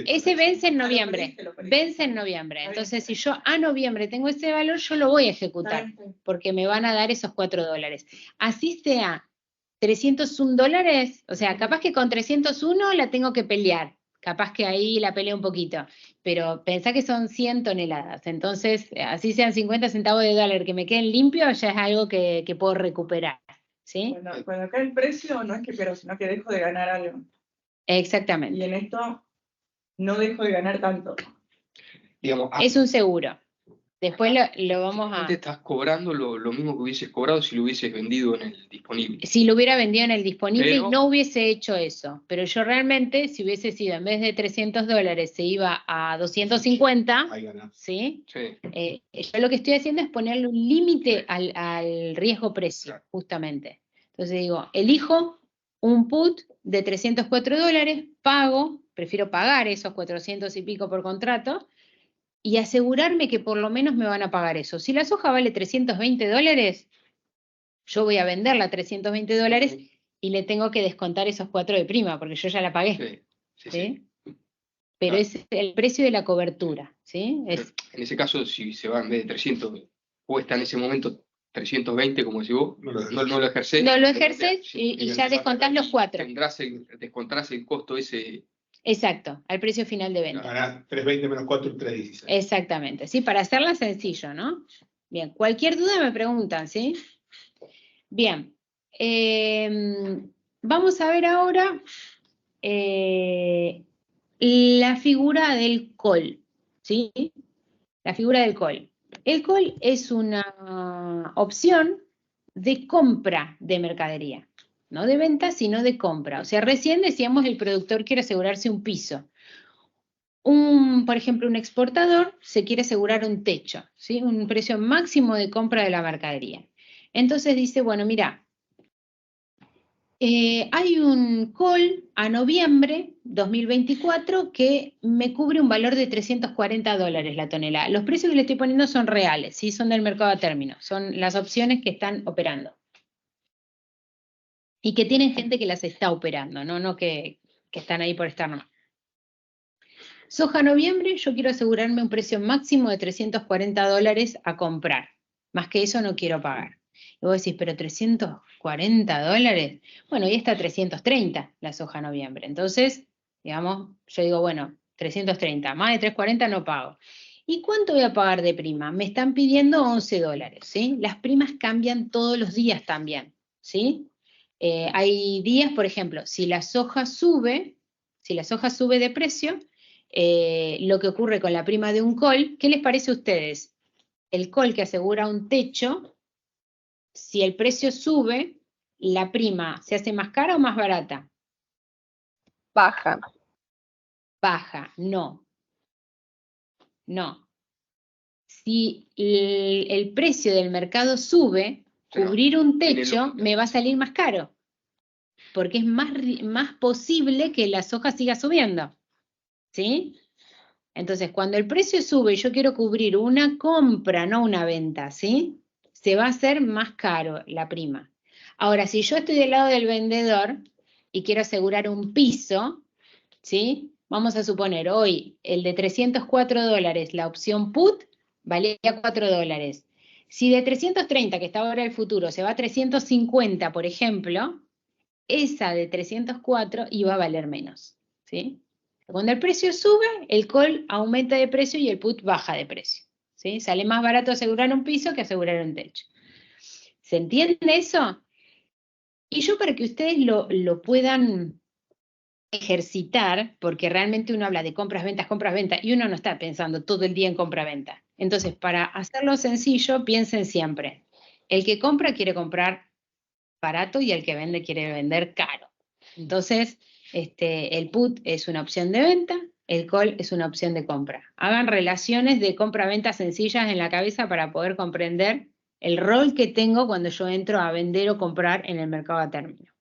Ese vence en noviembre. Vence en noviembre. Entonces, si yo a noviembre tengo ese valor, yo lo voy a ejecutar. Porque me van a dar esos $4. Así sea $301, o sea, capaz que con 301 la tengo que pelear. Capaz que ahí la peleo un poquito. Pero pensá que son 100 toneladas. Entonces, así sean 50 centavos de dólar que me queden limpios, ya es algo que puedo recuperar. ¿Sí? Cuando cae el precio, no es que pierdo, sino que dejo de ganar algo. Exactamente. Y en esto no dejo de ganar tanto. Digamos, es un seguro. Después lo vamos a... Estás cobrando lo mismo que hubieses cobrado si lo hubieses vendido en el disponible. Si lo hubiera vendido en el disponible, no hubiese hecho eso. Pero yo realmente, si hubiese sido en vez de $300, se iba a 250, ¿sí? Yo lo que estoy haciendo es ponerle un límite al riesgo-precio, justamente. Entonces digo, elijo un put de $304, prefiero pagar esos 400 y pico por contrato, y asegurarme que por lo menos me van a pagar eso. Si la soja vale $320, yo voy a venderla a $320 y le tengo que descontar esos 4 de prima, porque yo ya la pagué. ¿Sí? Pero es el precio de la cobertura, ¿sí? En ese caso, si se va en vez de 300, cuesta en ese momento 320, como decís vos, no lo ejercés. No lo ejercés y ya descontás los 4. Descontarás el costo ese. Exacto, al precio final de venta. Ganás 320 menos 4, 316. Exactamente, sí, para hacerla sencillo, ¿no? Bien, cualquier duda me preguntan, ¿sí? Bien, vamos a ver ahora la figura del call, ¿sí? La figura del call. El call es una opción de compra de mercadería, no de venta, sino de compra. O sea, recién decíamos el productor quiere asegurarse un piso. Por ejemplo, un exportador se quiere asegurar un techo, ¿sí? Un precio máximo de compra de la mercadería. Entonces dice, bueno, mira, hay un call a noviembre 2024 que me cubre un valor de $340 la tonelada. Los precios que le estoy poniendo son reales, ¿sí? Son del mercado a término, son las opciones que están operando. Y que tienen gente que las está operando, no que están ahí por estar nomás. Soja noviembre, yo quiero asegurarme un precio máximo de $340 a comprar. Más que eso no quiero pagar. Y vos decís, pero $340, bueno, y está 330 la soja noviembre. Entonces, digamos, yo digo, bueno, 330, más de 340 no pago. ¿Y cuánto voy a pagar de prima? Me están pidiendo $11, ¿sí? Las primas cambian todos los días también, ¿sí? Hay días, por ejemplo, si la soja sube de precio, lo que ocurre con la prima de un call, ¿qué les parece a ustedes? El call que asegura un techo, si el precio sube, ¿la prima se hace más cara o más barata? Baja. Baja, no. No. Si el precio del mercado sube, cubrir un techo me va a salir más caro, porque es más posible que la soja siga subiendo, ¿sí? Entonces, cuando el precio sube y yo quiero cubrir una compra, no una venta, ¿sí? Se va a hacer más caro la prima. Ahora, si yo estoy del lado del vendedor y quiero asegurar un piso, ¿sí? Vamos a suponer, hoy el de $304, la opción put, valía $4. Si de 330, que está ahora el futuro, se va a 350, por ejemplo, esa de 304 iba a valer menos, ¿sí? Cuando el precio sube, el call aumenta de precio y el put baja de precio, ¿sí? Sale más barato asegurar un piso que asegurar un techo. ¿Se entiende eso? Y yo para que ustedes lo puedan ejercitar, porque realmente uno habla de compras, ventas, y uno no está pensando todo el día en compra-venta. Entonces, para hacerlo sencillo, piensen siempre, el que compra quiere comprar barato y el que vende quiere vender caro. Entonces, el put es una opción de venta, el call es una opción de compra. Hagan relaciones de compra-venta sencillas en la cabeza para poder comprender el rol que tengo cuando yo entro a vender o comprar en el mercado a término.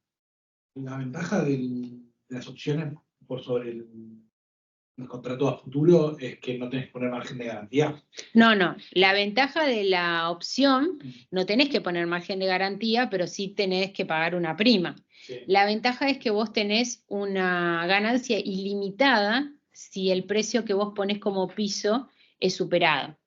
La ventaja de las opciones por sobre el contrato a futuro es que no tenés que poner margen de garantía. No, la ventaja de la opción, no tenés que poner margen de garantía, pero sí tenés que pagar una prima. Sí. La ventaja es que vos tenés una ganancia ilimitada si el precio que vos ponés como piso es superado,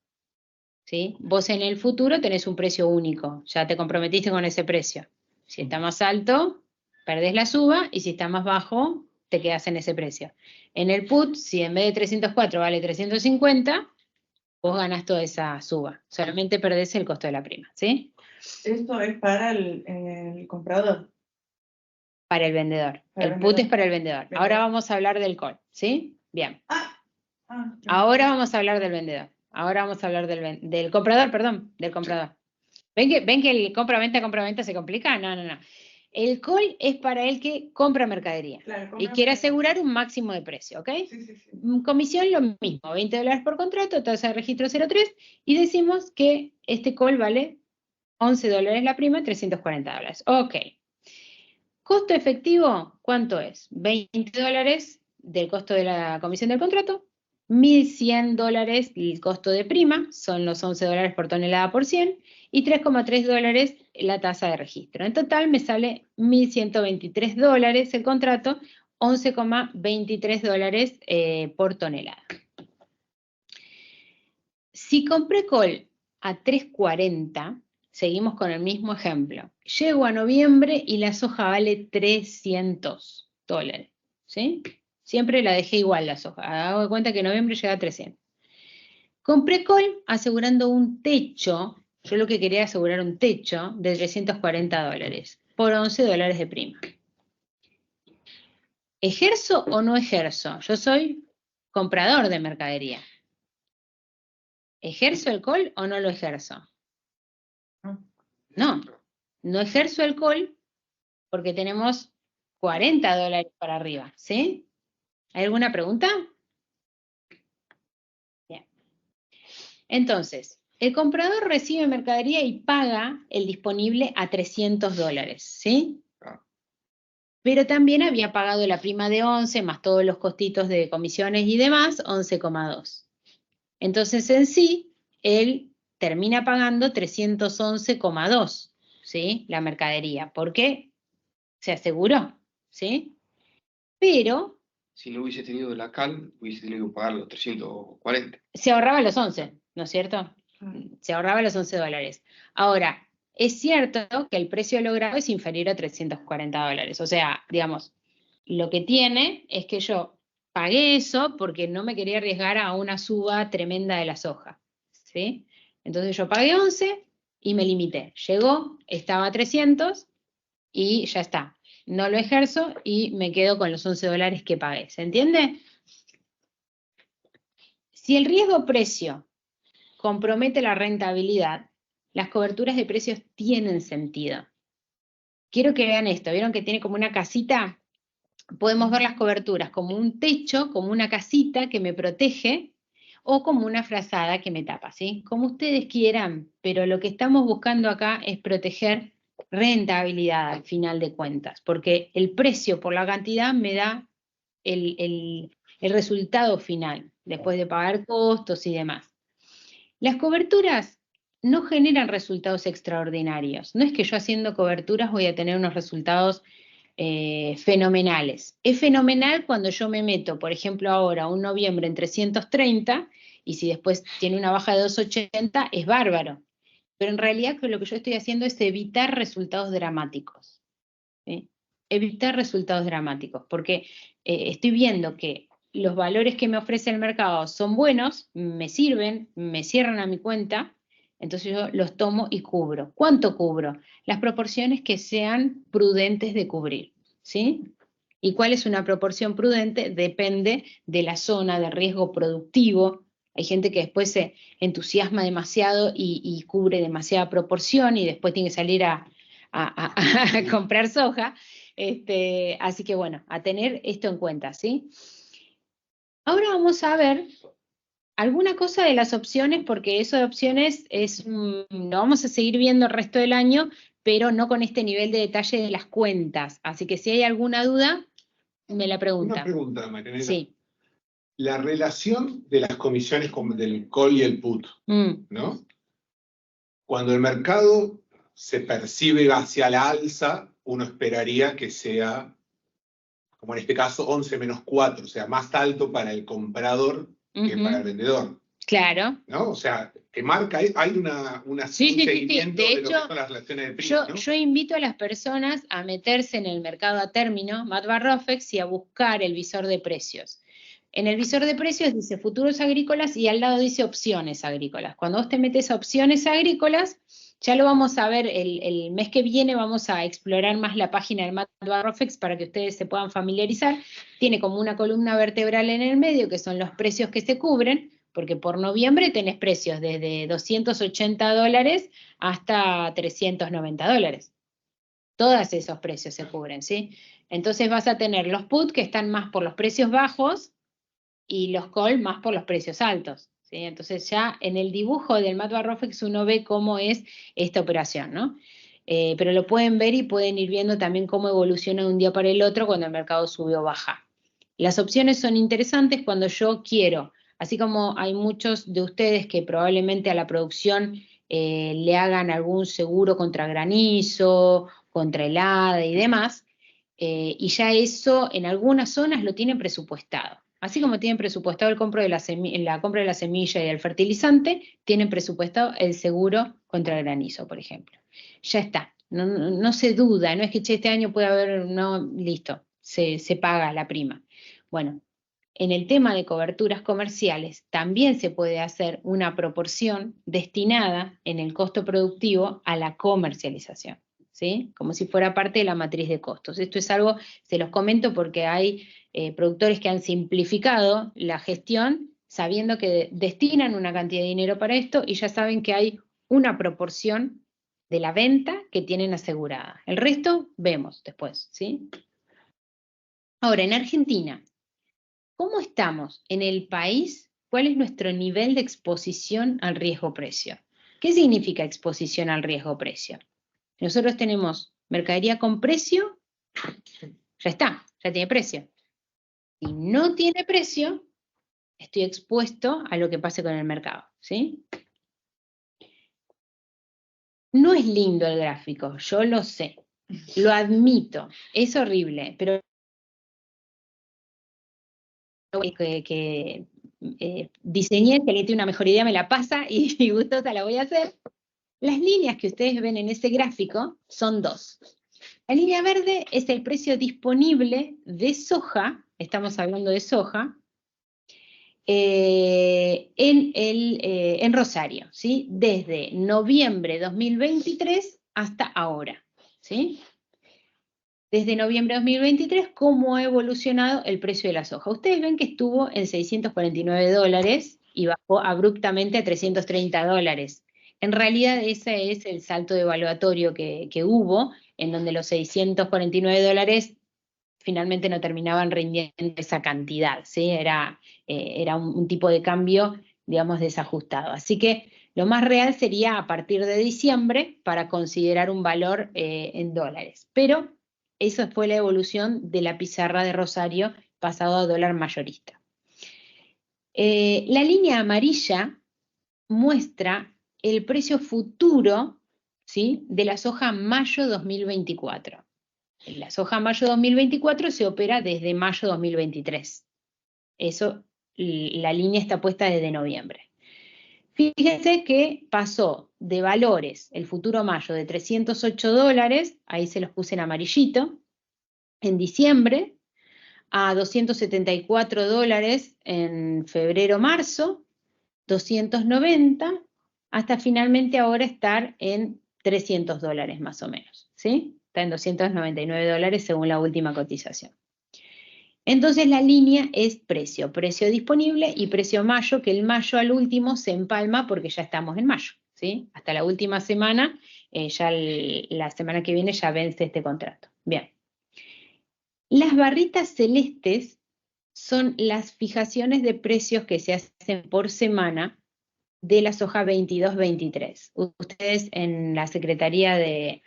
¿sí? Vos en el futuro tenés un precio único, ya te comprometiste con ese precio. Si está más alto, perdés la suba, y si está más bajo, te quedas en ese precio. En el put, si en vez de 304 vale 350, vos ganás toda esa suba. Solamente perdés el costo de la prima, ¿sí? ¿Esto es para el comprador? Para el vendedor. El put es para el vendedor. Ahora vamos a hablar del call, ¿sí? Bien. Ahora vamos a hablar del vendedor. Ahora vamos a hablar del comprador, perdón, del comprador. ¿Ven que el compra-venta se complica? No. El call es para el que compra mercadería, claro, y quiere asegurar un máximo de precio, ¿ok? Sí. Comisión lo mismo, $20 por contrato, tasa de registro 0,3, y decimos que este call vale $11 la prima, $340. Ok. Costo efectivo, ¿cuánto es? $20 del costo de la comisión del contrato, $1.100 el costo de prima, son los $11 por tonelada por 100, y $3,3 la tasa de registro. En total me sale $1.123 el contrato, $11,23 por tonelada. Si compré col a 3.40, seguimos con el mismo ejemplo. Llego a noviembre y la soja vale $300, ¿sí? Siempre la dejé igual la soja. Hago de cuenta que en noviembre llega a 300. Compré col asegurando un techo. Yo lo que quería era asegurar un techo de $340 por $11 de prima. ¿Ejerzo o no ejerzo? Yo soy comprador de mercadería. ¿Ejerzo el col o no lo ejerzo? No, no ejerzo el col porque tenemos $40 para arriba, ¿sí? ¿Hay alguna pregunta? Bien. Entonces, el comprador recibe mercadería y paga el disponible a $300, ¿sí? Pero también había pagado la prima de 11 más todos los costitos de comisiones y demás, 11,2. Entonces, en sí, él termina pagando 311,2, ¿sí? La mercadería, porque se aseguró, ¿sí? Pero si no hubiese tenido la cal, hubiese tenido que pagar los 340. se ahorraba los 11, ¿no es cierto? Se ahorraba los $11. Ahora, es cierto que el precio logrado es inferior a $340. O sea, digamos, lo que tiene es que yo pagué eso porque no me quería arriesgar a una suba tremenda de la soja, ¿sí? Entonces yo pagué 11 y me limité. Llegó, estaba a 300 y ya está. No lo ejerzo y me quedo con los $11 que pagué. ¿Se entiende? Si el riesgo precio compromete la rentabilidad, las coberturas de precios tienen sentido. Quiero que vean esto. ¿Vieron que tiene como una casita? Podemos ver las coberturas como un techo, como una casita que me protege, o como una frazada que me tapa, ¿sí? Como ustedes quieran, pero lo que estamos buscando acá es proteger rentabilidad al final de cuentas, porque el precio por la cantidad me da el resultado final, después de pagar costos y demás. Las coberturas no generan resultados extraordinarios. No es que yo haciendo coberturas voy a tener unos resultados fenomenales. Es fenomenal cuando yo me meto, por ejemplo, ahora un noviembre en 330 y si después tiene una baja de 280, es bárbaro. Pero en realidad lo que yo estoy haciendo es evitar resultados dramáticos. ¿Sí? Evitar resultados dramáticos, porque estoy viendo que los valores que me ofrece el mercado son buenos, me sirven, me cierran a mi cuenta, entonces yo los tomo y cubro. ¿Cuánto cubro? Las proporciones que sean prudentes de cubrir, ¿sí? ¿Y cuál es una proporción prudente? Depende de la zona de riesgo productivo. Hay gente que después se entusiasma demasiado y cubre demasiada proporción y después tiene que salir a comprar soja. Así que bueno, a tener esto en cuenta, ¿sí? Ahora vamos a ver alguna cosa de las opciones, porque eso de opciones lo vamos a seguir viendo el resto del año, pero no con este nivel de detalle de las cuentas. Así que si hay alguna duda, me la pregunta. Una pregunta, Marianela. Sí. La relación de las comisiones del call y el put, ¿no? Cuando el mercado se percibe hacia la alza, uno esperaría que sea, como en este caso, 11 menos 4, o sea, más alto para el comprador que para el vendedor. Claro. ¿No? O sea, que marca, hay un seguimiento de lo que son las relaciones de prima, ¿no? Yo invito a las personas a meterse en el mercado a término, Matbarrofex, y a buscar el visor de precios. En el visor de precios dice futuros agrícolas y al lado dice opciones agrícolas. Cuando vos te metes a opciones agrícolas, ya lo vamos a ver el mes que viene, vamos a explorar más la página del Matbarrofex para que ustedes se puedan familiarizar. Tiene como una columna vertebral en el medio, que son los precios que se cubren, porque por noviembre tenés precios desde $280 hasta $390. Todos esos precios se cubren, ¿sí? Entonces vas a tener los put que están más por los precios bajos y los call más por los precios altos, ¿sí? Entonces ya en el dibujo del Matbarrofex uno ve cómo es esta operación, ¿no? Pero lo pueden ver y pueden ir viendo también cómo evoluciona de un día para el otro cuando el mercado sube o baja. Las opciones son interesantes cuando yo quiero Así como hay muchos de ustedes que probablemente a la producción le hagan algún seguro contra granizo, contra helada y demás, y ya eso en algunas zonas lo tienen presupuestado. Así como tienen presupuestado la compra de la semilla y del fertilizante, tienen presupuestado el seguro contra el granizo, por ejemplo. Ya está, no se duda, no es que este año puede haber, no, listo, se paga la prima. Bueno, en el tema de coberturas comerciales también se puede hacer una proporción destinada en el costo productivo a la comercialización, ¿sí? Como si fuera parte de la matriz de costos. Esto es algo, se los comento porque hay productores que han simplificado la gestión sabiendo que destinan una cantidad de dinero para esto y ya saben que hay una proporción de la venta que tienen asegurada. El resto vemos después, ¿sí? Ahora, en Argentina, ¿cómo estamos en el país? ¿Cuál es nuestro nivel de exposición al riesgo-precio? ¿Qué significa exposición al riesgo-precio? Nosotros tenemos mercadería con precio, ya está, ya tiene precio. Si no tiene precio, estoy expuesto a lo que pase con el mercado, ¿sí? No es lindo el gráfico, yo lo sé, lo admito, es horrible, pero que diseñé, que alguien tiene una mejor idea, me la pasa y gustosa la voy a hacer. Las líneas que ustedes ven en ese gráfico son dos. La línea verde es el precio disponible de soja, estamos hablando de soja, en Rosario, ¿sí? Desde noviembre 2023 hasta ahora, ¿sí? Desde noviembre de 2023, ¿cómo ha evolucionado el precio de la soja? Ustedes ven que estuvo en $649 y bajó abruptamente a $330. En realidad ese es el salto devaluatorio que hubo, en donde los $649 finalmente no terminaban rindiendo esa cantidad, ¿sí? Era un tipo de cambio, digamos, desajustado. Así que lo más real sería a partir de diciembre para considerar un valor en dólares. Pero eso fue la evolución de la pizarra de Rosario pasado a dólar mayorista. La línea amarilla muestra el precio futuro, ¿sí?, de la soja mayo 2024. La soja mayo 2024 se opera desde mayo 2023. Eso, la línea está puesta desde noviembre. Fíjense que pasó de valores, el futuro mayo, de $308, ahí se los puse en amarillito, en diciembre, a $274 en febrero-marzo, 290, hasta finalmente ahora estar en $300 más o menos, ¿sí? Está en $299 según la última cotización. Entonces la línea es precio disponible y precio mayo, que el mayo al último se empalma porque ya estamos en mayo, ¿sí? Hasta la última semana, ya la semana que viene ya vence este contrato. Bien. Las barritas celestes son las fijaciones de precios que se hacen por semana de la soja 22-23. Ustedes en la Secretaría de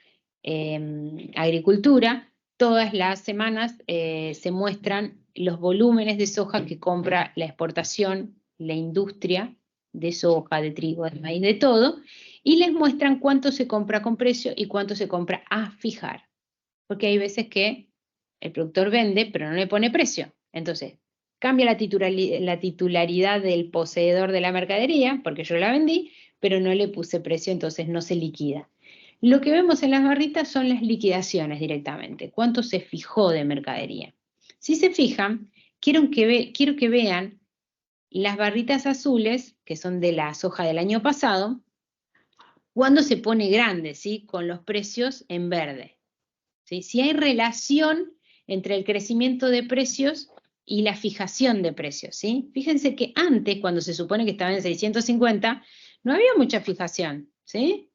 Agricultura, todas las semanas se muestran los volúmenes de soja que compra la exportación, la industria de soja, de trigo, de maíz, de todo, y les muestran cuánto se compra con precio y cuánto se compra a fijar. Porque hay veces que el productor vende, pero no le pone precio. Entonces, cambia la titularidad del poseedor de la mercadería, porque yo la vendí, pero no le puse precio, entonces no se liquida. Lo que vemos en las barritas son las liquidaciones directamente, cuánto se fijó de mercadería. Si se fijan, quiero que vean las barritas azules, que son de la soja del año pasado, cuando se pone grande, ¿sí?, con los precios en verde, ¿sí? Si hay relación entre el crecimiento de precios y la fijación de precios, ¿sí? Fíjense que antes, cuando se supone que estaba en 650, no había mucha fijación, ¿sí?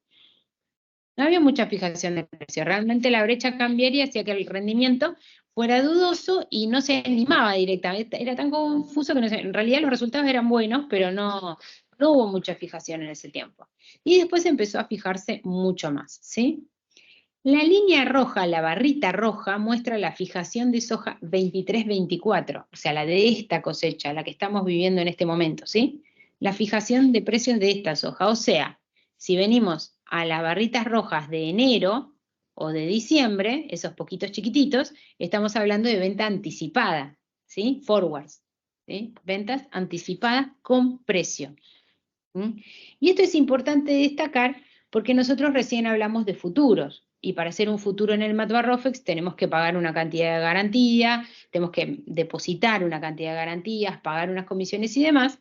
No había mucha fijación de precios. Realmente la brecha cambiaria hacía que el rendimiento fuera dudoso y no se animaba directamente. Era tan confuso que en realidad los resultados eran buenos, pero no hubo mucha fijación en ese tiempo. Y después empezó a fijarse mucho más, ¿sí? La línea roja, la barrita roja, muestra la fijación de soja 23-24, o sea, la de esta cosecha, la que estamos viviendo en este momento, ¿sí? La fijación de precios de esta soja, o sea, si venimos a las barritas rojas de enero o de diciembre, esos poquitos chiquititos, estamos hablando de venta anticipada, ¿sí? Forwards, ¿sí? Ventas anticipadas con precio. Y esto es importante destacar porque nosotros recién hablamos de futuros, y para hacer un futuro en el Matbarrofex tenemos que pagar una cantidad de garantía, tenemos que depositar una cantidad de garantías, pagar unas comisiones y demás,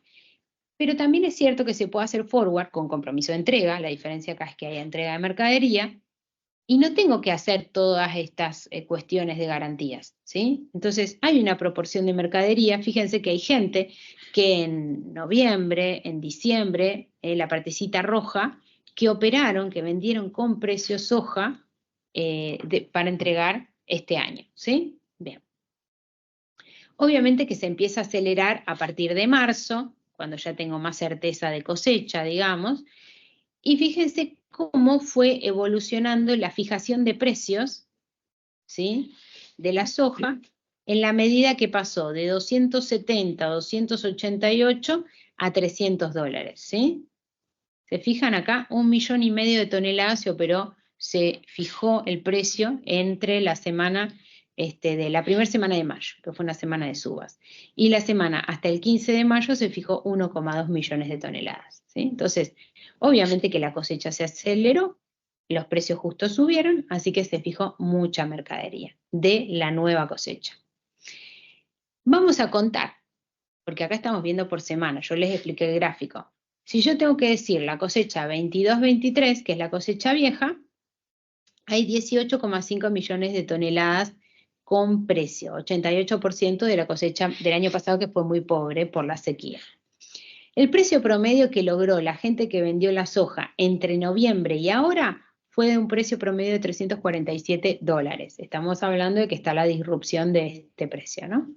pero también es cierto que se puede hacer forward con compromiso de entrega, la diferencia acá es que hay entrega de mercadería, y no tengo que hacer todas estas cuestiones de garantías, ¿sí? Entonces, hay una proporción de mercadería. Fíjense que hay gente que en noviembre, en diciembre, la partecita roja, que operaron, que vendieron con precio soja para entregar este año, ¿sí? Bien. Obviamente que se empieza a acelerar a partir de marzo, cuando ya tengo más certeza de cosecha, digamos, y fíjense cómo fue evolucionando la fijación de precios, ¿sí?, de la soja, en la medida que pasó de 270 a 288 a $300, ¿sí? Se fijan acá, 1,5 millones de toneladas se operó, se fijó el precio entre la semana de la primera semana de mayo, que fue una semana de subas, y la semana hasta el 15 de mayo se fijó 1,2 millones de toneladas, ¿sí? Entonces, obviamente que la cosecha se aceleró, los precios justos subieron, así que se fijó mucha mercadería de la nueva cosecha. Vamos a contar, porque acá estamos viendo por semana, yo les expliqué el gráfico. Si yo tengo que decir la cosecha 22-23, que es la cosecha vieja, hay 18,5 millones de toneladas con precio, 88% de la cosecha del año pasado que fue muy pobre por la sequía. El precio promedio que logró la gente que vendió la soja entre noviembre y ahora fue de un precio promedio de $347. Estamos hablando de que está la disrupción de este precio, ¿no?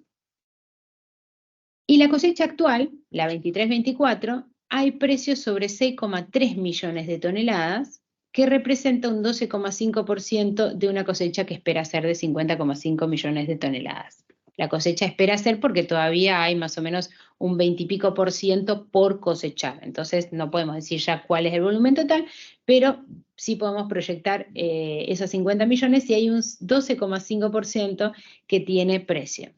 Y la cosecha actual, la 23-24, hay precios sobre 6,3 millones de toneladas, que representa un 12,5% de una cosecha que espera ser de 50,5 millones de toneladas. La cosecha espera ser porque todavía hay más o menos un 20 y pico % por cosechar. Entonces no podemos decir ya cuál es el volumen total, pero sí podemos proyectar esos 50 millones y hay un 12,5% que tiene precio.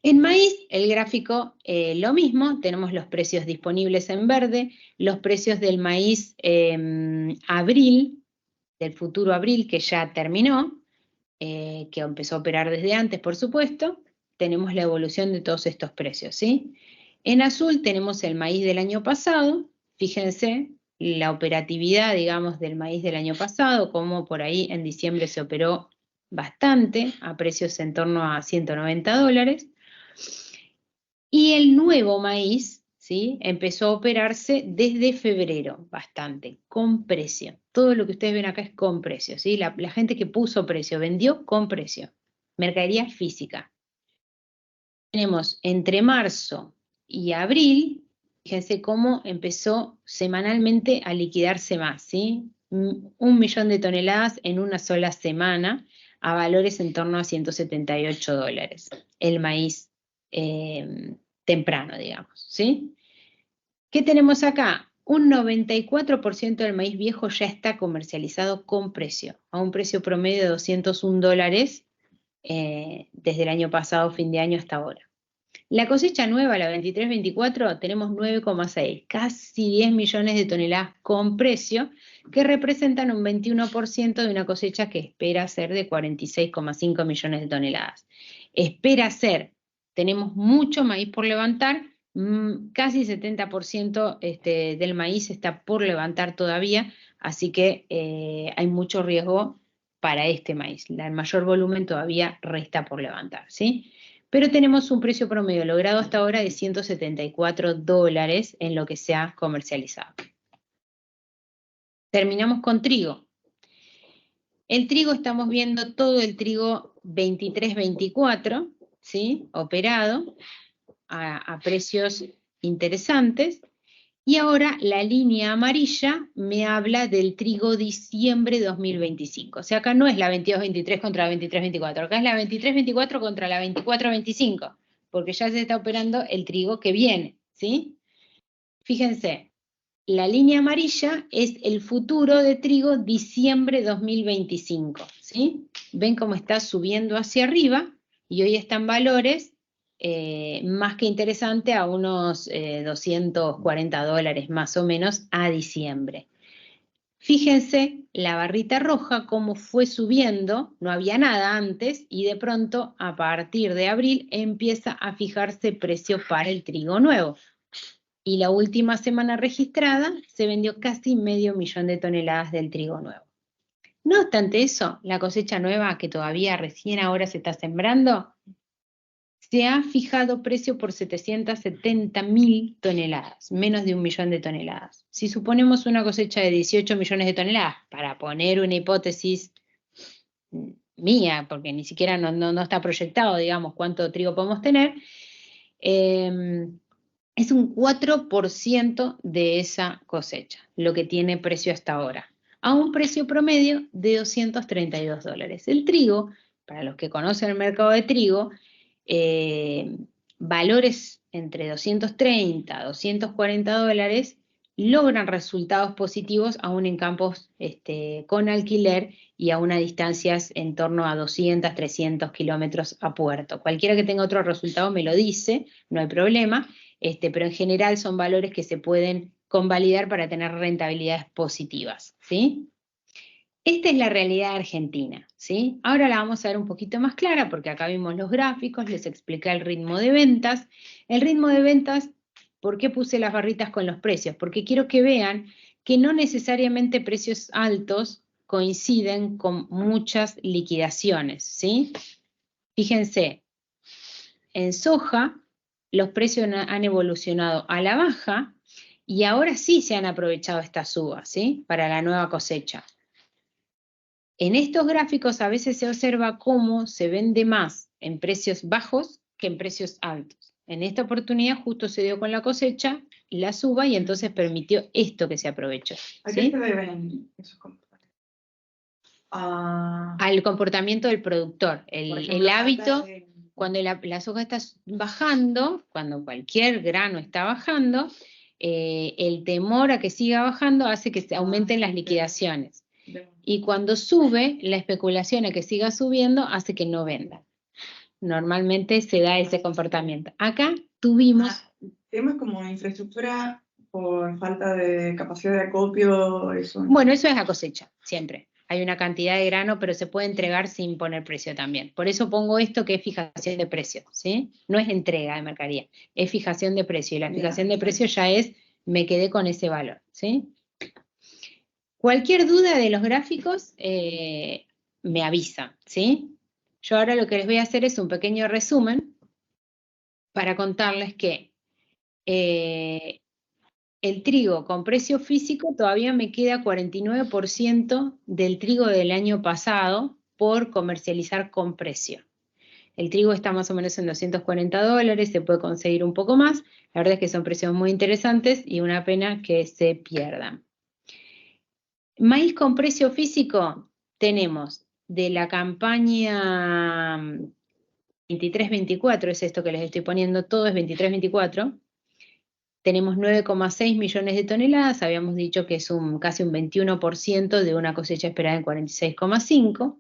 En maíz, el gráfico lo mismo, tenemos los precios disponibles en verde, los precios del maíz abril, del futuro abril que ya terminó, que empezó a operar desde antes, por supuesto, tenemos la evolución de todos estos precios, ¿sí? En azul tenemos el maíz del año pasado, fíjense la operatividad, digamos, del maíz del año pasado, como por ahí en diciembre se operó bastante, a precios en torno a $190. Y el nuevo maíz, ¿sí?, empezó a operarse desde febrero, bastante, con precio. Todo lo que ustedes ven acá es con precio, ¿sí? La gente que puso precio, vendió con precio. Mercadería física. Tenemos entre marzo y abril, fíjense cómo empezó semanalmente a liquidarse más, ¿sí? 1 millón de toneladas en una sola semana, a valores en torno a $178. El maíz temprano, digamos, ¿sí? ¿Qué tenemos acá? Un 94% del maíz viejo ya está comercializado con precio, a un precio promedio de $201 desde el año pasado, fin de año, hasta ahora. La cosecha nueva, la 23-24, tenemos 9,6, casi 10 millones de toneladas con precio, que representan un 21% de una cosecha que espera ser de 46,5 millones de toneladas. Espera ser, tenemos mucho maíz por levantar, casi 70% del maíz está por levantar todavía, así que hay mucho riesgo para este maíz. El mayor volumen todavía resta por levantar, ¿sí? Pero tenemos un precio promedio logrado hasta ahora de $174 en lo que se ha comercializado. Terminamos con trigo. El trigo, estamos viendo todo el trigo 23-24, ¿sí?, operado a precios interesantes. Y ahora la línea amarilla me habla del trigo diciembre 2025. O sea, acá no es la 22-23 contra la 23-24, acá es la 23-24 contra la 24-25, porque ya se está operando el trigo que viene, ¿sí? Fíjense, la línea amarilla es el futuro de trigo diciembre 2025, ¿sí? Ven cómo está subiendo hacia arriba y hoy están valores más que interesante a unos $240 más o menos a diciembre. Fíjense la barrita roja cómo fue subiendo, no había nada antes y de pronto a partir de abril empieza a fijarse precio para el trigo nuevo. Y la última semana registrada se vendió casi 500.000 de toneladas del trigo nuevo. No obstante eso, la cosecha nueva que todavía recién ahora se está sembrando, se ha fijado precio por 770.000 toneladas, menos de 1 millón de toneladas. Si suponemos una cosecha de 18 millones de toneladas, para poner una hipótesis mía, porque ni siquiera no está proyectado, digamos, cuánto trigo podemos tener, es un 4% de esa cosecha, lo que tiene precio hasta ahora, a un precio promedio de $232. El trigo, para los que conocen el mercado de trigo, valores entre 230 a 240 dólares logran resultados positivos aún en campos con alquiler y a unas distancias en torno a 200, 300 kilómetros a puerto. Cualquiera que tenga otro resultado me lo dice, no hay problema, pero en general son valores que se pueden convalidar para tener rentabilidades positivas, ¿sí? Esta es la realidad argentina, ¿sí? Ahora la vamos a ver un poquito más clara porque acá vimos los gráficos, les expliqué el ritmo de ventas. El ritmo de ventas, ¿por qué puse las barritas con los precios? Porque quiero que vean que no necesariamente precios altos coinciden con muchas liquidaciones, ¿sí? Fíjense, en soja los precios han evolucionado a la baja y ahora sí se han aprovechado estas subas, ¿sí? Para la nueva cosecha. En estos gráficos a veces se observa cómo se vende más en precios bajos que en precios altos. En esta oportunidad justo se dio con la cosecha, la suba y entonces permitió esto que se aprovechó. ¿A qué se deben esos comportamientos? Al comportamiento del productor. El hábito, cuando la soja está bajando, cuando cualquier grano está bajando, el temor a que siga bajando hace que se aumenten las liquidaciones. Y cuando sube, la especulación a que siga subiendo hace que no venda. Normalmente se da ese comportamiento. Acá tuvimos... Temas como infraestructura por falta de capacidad de acopio, eso. Bueno, eso es la cosecha, siempre. Hay una cantidad de grano, pero se puede entregar sin poner precio también. Por eso pongo esto que es fijación de precio, ¿sí? No es entrega de mercadería, es fijación de precio. Y la fijación de precio ya es, me quedé con ese valor, ¿sí? Cualquier duda de los gráficos, me avisa, ¿sí? Yo ahora lo que les voy a hacer es un pequeño resumen para contarles que el trigo con precio físico todavía me queda 49% del trigo del año pasado por comercializar con precio. El trigo está más o menos en $240, se puede conseguir un poco más. La verdad es que son precios muy interesantes y una pena que se pierdan. Maíz con precio físico tenemos de la campaña 23-24, es esto que les estoy poniendo, todo es 23-24. Tenemos 9,6 millones de toneladas, habíamos dicho que es casi un 21% de una cosecha esperada en 46,5.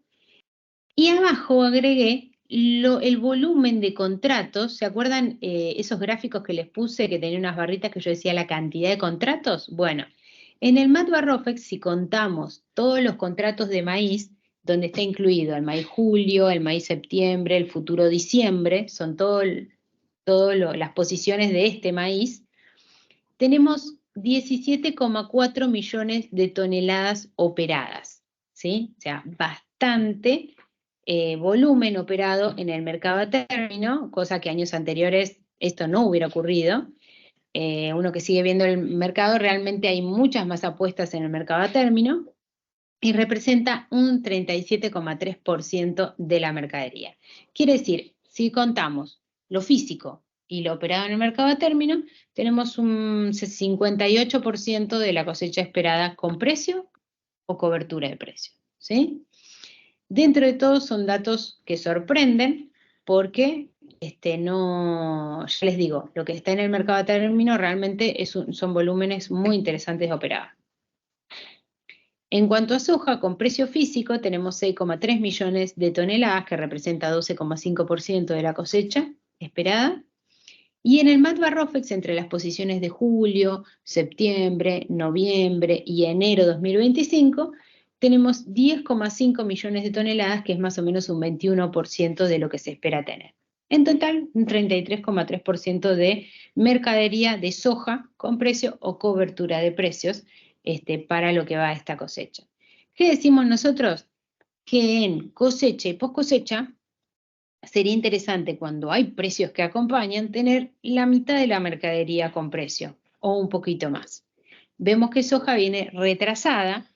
Y abajo agregué el volumen de contratos. ¿Se acuerdan esos gráficos que les puse que tenía unas barritas que yo decía la cantidad de contratos? Bueno, en el MATBA-ROFEX, si contamos todos los contratos de maíz, donde está incluido el maíz julio, el maíz septiembre, el futuro diciembre, son todas las posiciones de este maíz, tenemos 17,4 millones de toneladas operadas, ¿sí? O sea, bastante volumen operado en el mercado a término, cosa que años anteriores esto no hubiera ocurrido. Uno que sigue viendo el mercado, realmente hay muchas más apuestas en el mercado a término y representa un 37,3% de la mercadería. Quiere decir, si contamos lo físico y lo operado en el mercado a término, tenemos un 58% de la cosecha esperada con precio o cobertura de precio, ¿sí? Dentro de todo son datos que sorprenden porque no, ya les digo, lo que está en el mercado a término realmente son volúmenes muy interesantes de operar. En cuanto a soja, con precio físico tenemos 6,3 millones de toneladas, que representa 12,5% de la cosecha esperada. Y en el MATBA-ROFEX, entre las posiciones de julio, septiembre, noviembre y enero 2025, tenemos 10,5 millones de toneladas, que es más o menos un 21% de lo que se espera tener. En total, un 33,3% de mercadería de soja con precio o cobertura de precios para lo que va a esta cosecha. ¿Qué decimos nosotros? Que en cosecha y post cosecha sería interesante, cuando hay precios que acompañan, tener la mitad de la mercadería con precio o un poquito más. Vemos que soja viene retrasada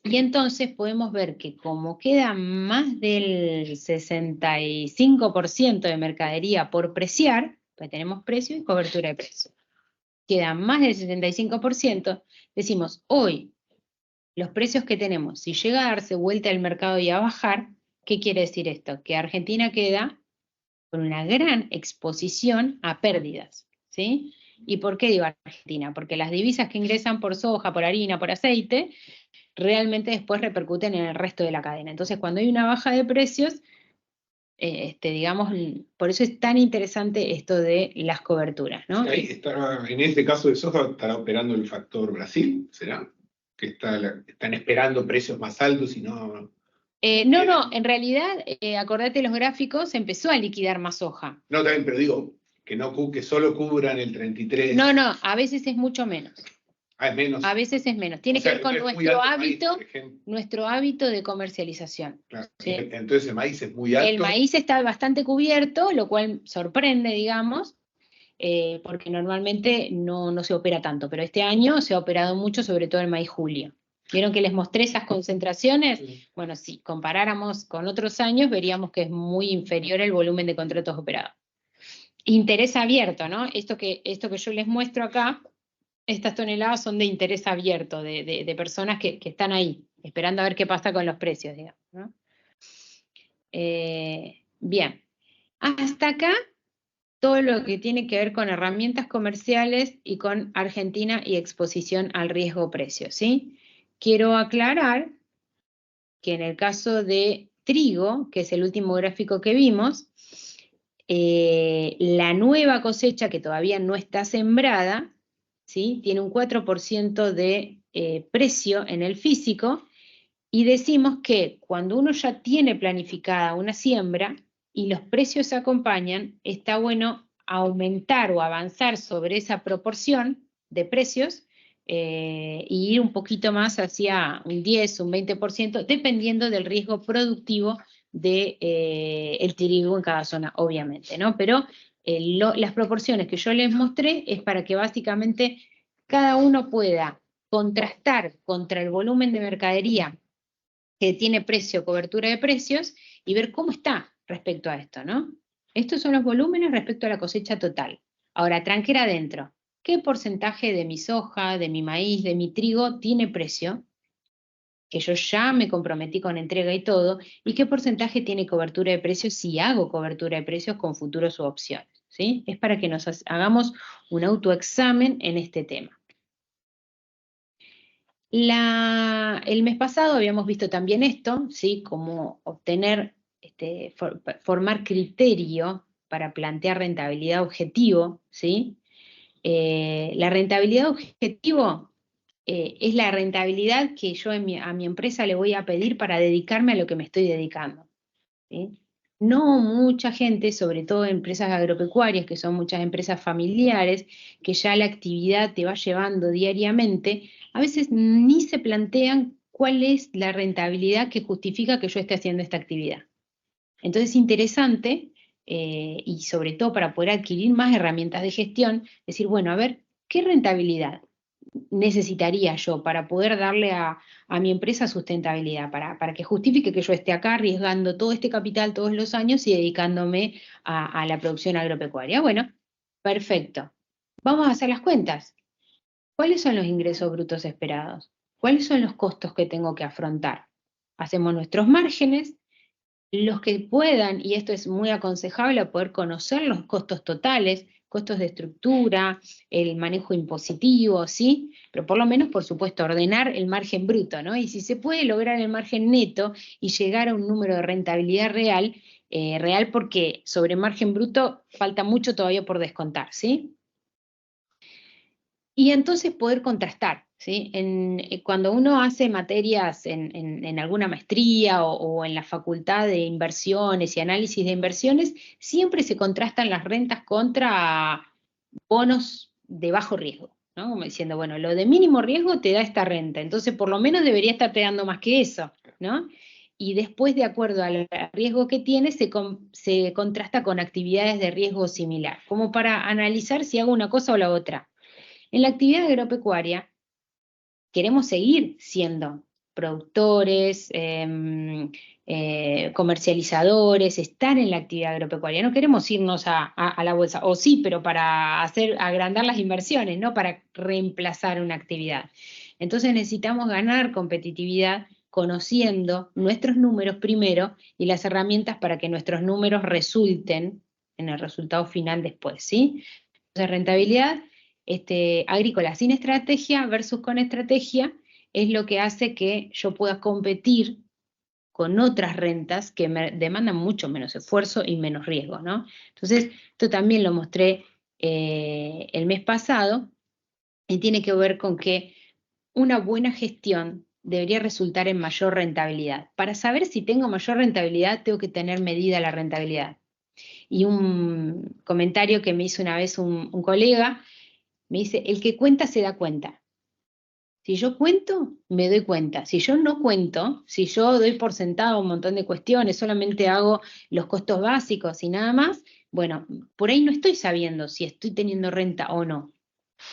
y entonces podemos ver que como queda más del 65% de mercadería por preciar, pues tenemos precio y cobertura de precio. Queda más del 75%, decimos, hoy los precios que tenemos, si llega a darse vuelta el mercado y a bajar, ¿qué quiere decir esto? Que Argentina queda con una gran exposición a pérdidas, ¿sí? ¿Y por qué digo Argentina? Porque las divisas que ingresan por soja, por harina, por aceite, realmente después repercuten en el resto de la cadena. Entonces, cuando hay una baja de precios, digamos, por eso es tan interesante esto de las coberturas, ¿no? Ahí en este caso de soja estará operando el factor Brasil, ¿será? Que están esperando precios más altos y no... No, en realidad, acordate los gráficos, empezó a liquidar más soja. No, también, pero digo, que solo cubran el 33. No, a veces es mucho menos. Es menos. A veces es menos. Tiene que ver con nuestro hábito de comercialización. Claro. ¿Sí? Entonces el maíz es muy alto. El maíz está bastante cubierto, lo cual sorprende, digamos, porque normalmente no se opera tanto, pero este año se ha operado mucho, sobre todo el maíz julio. ¿Vieron que les mostré esas concentraciones? Sí. Bueno, si comparáramos con otros años, veríamos que es muy inferior el volumen de contratos operados. Interés abierto, ¿no? Esto que yo les muestro acá, estas toneladas son de interés abierto, de personas que están ahí, esperando a ver qué pasa con los precios, digamos, ¿no? Bien, hasta acá todo lo que tiene que ver con herramientas comerciales y con Argentina y exposición al riesgo precio, ¿sí? Quiero aclarar que en el caso de trigo, que es el último gráfico que vimos, la nueva cosecha que todavía no está sembrada, ¿sí? Tiene un 4% de precio en el físico, y decimos que cuando uno ya tiene planificada una siembra y los precios acompañan, está bueno aumentar o avanzar sobre esa proporción de precios y ir un poquito más hacia un 10, un 20%, dependiendo del riesgo productivo del trigo en cada zona, obviamente, ¿no? Pero las proporciones que yo les mostré es para que básicamente cada uno pueda contrastar contra el volumen de mercadería que tiene precio, cobertura de precios, y ver cómo está respecto a esto, ¿no? Estos son los volúmenes respecto a la cosecha total. Ahora, tranquera adentro, ¿qué porcentaje de mi soja, de mi maíz, de mi trigo tiene precio? Que yo ya me comprometí con entrega y todo, y qué porcentaje tiene cobertura de precios si hago cobertura de precios con futuros u opciones, ¿sí? Es para que nos hagamos un autoexamen en este tema. El mes pasado habíamos visto también esto, ¿sí? Cómo obtener, formar criterio para plantear rentabilidad objetivo, ¿sí? La rentabilidad objetivo es la rentabilidad que yo a mi empresa le voy a pedir para dedicarme a lo que me estoy dedicando, ¿sí? No mucha gente, sobre todo empresas agropecuarias, que son muchas empresas familiares, que ya la actividad te va llevando diariamente, a veces ni se plantean cuál es la rentabilidad que justifica que yo esté haciendo esta actividad. Entonces es interesante, y sobre todo para poder adquirir más herramientas de gestión, decir, bueno, a ver, ¿qué rentabilidad necesitaría yo para poder darle a mi empresa sustentabilidad, para que justifique que yo esté acá arriesgando todo este capital todos los años y dedicándome a la producción agropecuaria? Bueno, Perfecto. Vamos a hacer las cuentas. ¿Cuáles son los ingresos brutos esperados? ¿Cuáles son los costos que tengo que afrontar? Hacemos nuestros márgenes, los que puedan, y esto es muy aconsejable, poder conocer los costos totales, costos de estructura, el manejo impositivo, ¿sí? Pero por lo menos, por supuesto, ordenar el margen bruto, ¿no? Y si se puede lograr el margen neto y llegar a un número de rentabilidad real, porque sobre margen bruto falta mucho todavía por descontar, ¿sí? Y entonces poder contrastar, ¿sí? Cuando uno hace materias en alguna maestría o en la facultad de inversiones y análisis de inversiones, siempre se contrastan las rentas contra bonos de bajo riesgo, ¿no? Como diciendo, bueno, lo de mínimo riesgo te da esta renta, entonces por lo menos debería estarte dando más que eso, ¿no? Y después, de acuerdo al riesgo que tiene, se contrasta con actividades de riesgo similar, como para analizar si hago una cosa o la otra. En la actividad agropecuaria queremos seguir siendo productores, comercializadores, estar en la actividad agropecuaria. No queremos irnos a la bolsa, o sí, pero para agrandar las inversiones, no para reemplazar una actividad. Entonces necesitamos ganar competitividad conociendo nuestros números primero y las herramientas para que nuestros números resulten en el resultado final después, ¿sí? Entonces, rentabilidad agrícola sin estrategia versus con estrategia es lo que hace que yo pueda competir con otras rentas que me demandan mucho menos esfuerzo y menos riesgo, ¿no? Entonces, esto también lo mostré el mes pasado y tiene que ver con que una buena gestión debería resultar en mayor rentabilidad. Para saber si tengo mayor rentabilidad, tengo que tener medida la rentabilidad. Y un comentario que me hizo una vez un colega, me dice, el que cuenta se da cuenta. Si yo cuento, me doy cuenta. Si yo no cuento, si yo doy por sentado un montón de cuestiones, solamente hago los costos básicos y nada más, bueno, por ahí no estoy sabiendo si estoy teniendo renta o no.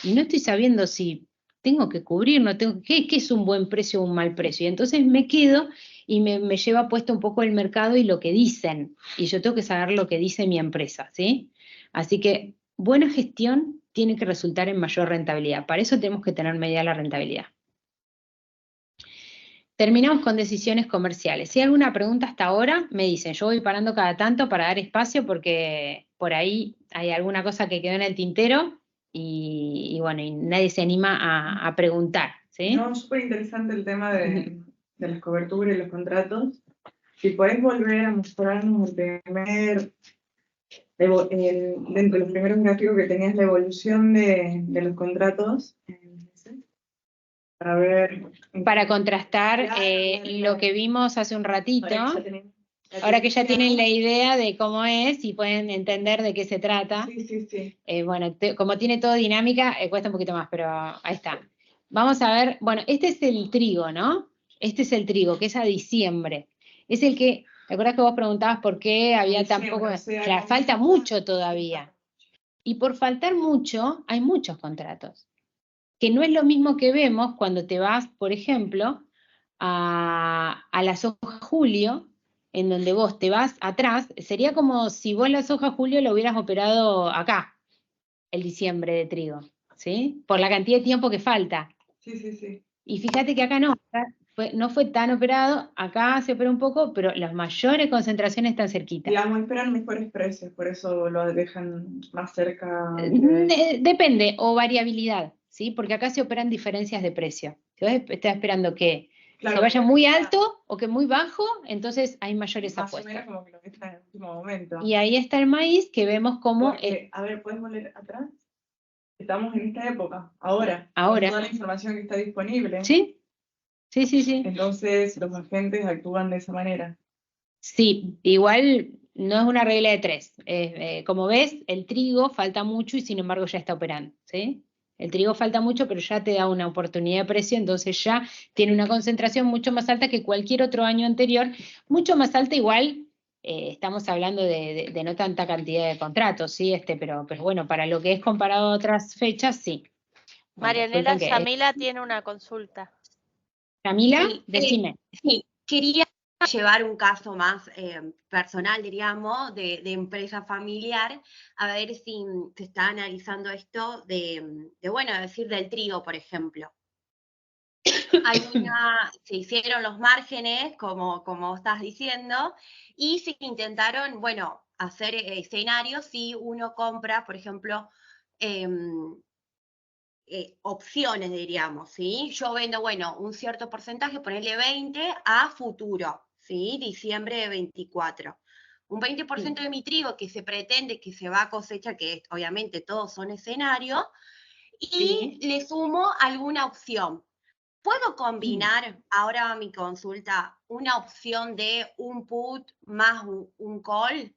Y no estoy sabiendo si tengo que cubrir, no tengo, ¿qué es un buen precio o un mal precio? Y entonces me quedo y me lleva puesto un poco el mercado y lo que dicen. Y yo tengo que saber lo que dice mi empresa, ¿sí? Así que buena gestión tiene que resultar en mayor rentabilidad. Para eso tenemos que tener medida la rentabilidad. Terminamos con decisiones comerciales. Si hay alguna pregunta hasta ahora, me dicen. Yo voy parando cada tanto para dar espacio porque por ahí hay alguna cosa que quedó en el tintero y bueno, y nadie se anima a preguntar, ¿sí? No, súper interesante el tema de las coberturas y los contratos. Si podés volver a mostrarnos dentro de los primeros gráficos que tenías, la evolución de los contratos. Para contrastar lo que vimos hace un ratito, ahora que ya tienen la idea de cómo es y pueden entender de qué se trata. Sí. Bueno, como tiene todo dinámica, cuesta un poquito más, pero ahí está. Vamos a ver, bueno, este es el trigo, ¿no? Este es el trigo, que es a diciembre. Es el que, ¿te acuerdas que vos preguntabas por qué había tan poco? Claro, falta mucho todavía. Y por faltar mucho, hay muchos contratos. Que no es lo mismo que vemos cuando te vas, por ejemplo, a la soja julio, en donde vos te vas atrás, sería como si vos la soja julio lo hubieras operado acá, el diciembre de trigo, ¿sí? Por la cantidad de tiempo que falta. Sí. Y fíjate que acá no, no fue tan operado, acá se operó un poco, pero las mayores concentraciones están cerquitas. Digamos, esperan mejores precios, por eso lo dejan más cerca. Depende, o variabilidad, ¿sí? Porque acá se operan diferencias de precio. Si vos estás esperando que se vaya muy alto o que muy bajo, entonces hay mayores apuestas. Más o menos como que lo está en el último momento. Y ahí está el maíz, que vemos cómo... a ver, ¿puedes volver atrás? Estamos en esta época, ahora. Ahora. Con toda la información que está disponible. Sí. Entonces, los agentes actúan de esa manera. Sí, igual no es una regla de tres. Como ves, el trigo falta mucho y sin embargo ya está operando, ¿sí? El trigo falta mucho, pero ya te da una oportunidad de precio, entonces ya tiene una concentración mucho más alta que cualquier otro año anterior, mucho más alta igual, estamos hablando de no tanta cantidad de contratos, ¿sí? Pero bueno, para lo que es comparado a otras fechas, sí. Marianela Yamila tiene una consulta. Yamila, decime. Sí, quería llevar un caso más personal, diríamos, de empresa familiar, a ver si se está analizando esto bueno, decir del trigo, por ejemplo. Se hicieron los márgenes, como estás diciendo, y se intentaron, bueno, hacer escenarios si uno compra, por ejemplo, opciones, diríamos, ¿sí? Yo vendo, bueno, un cierto porcentaje, ponerle 20 a futuro, ¿sí? Diciembre de 24. Un 20% de mi trigo que se pretende que se va a cosecha, que obviamente todos son escenarios, y le sumo alguna opción. ¿Puedo combinar, ahora va mi consulta, una opción de un put más un call?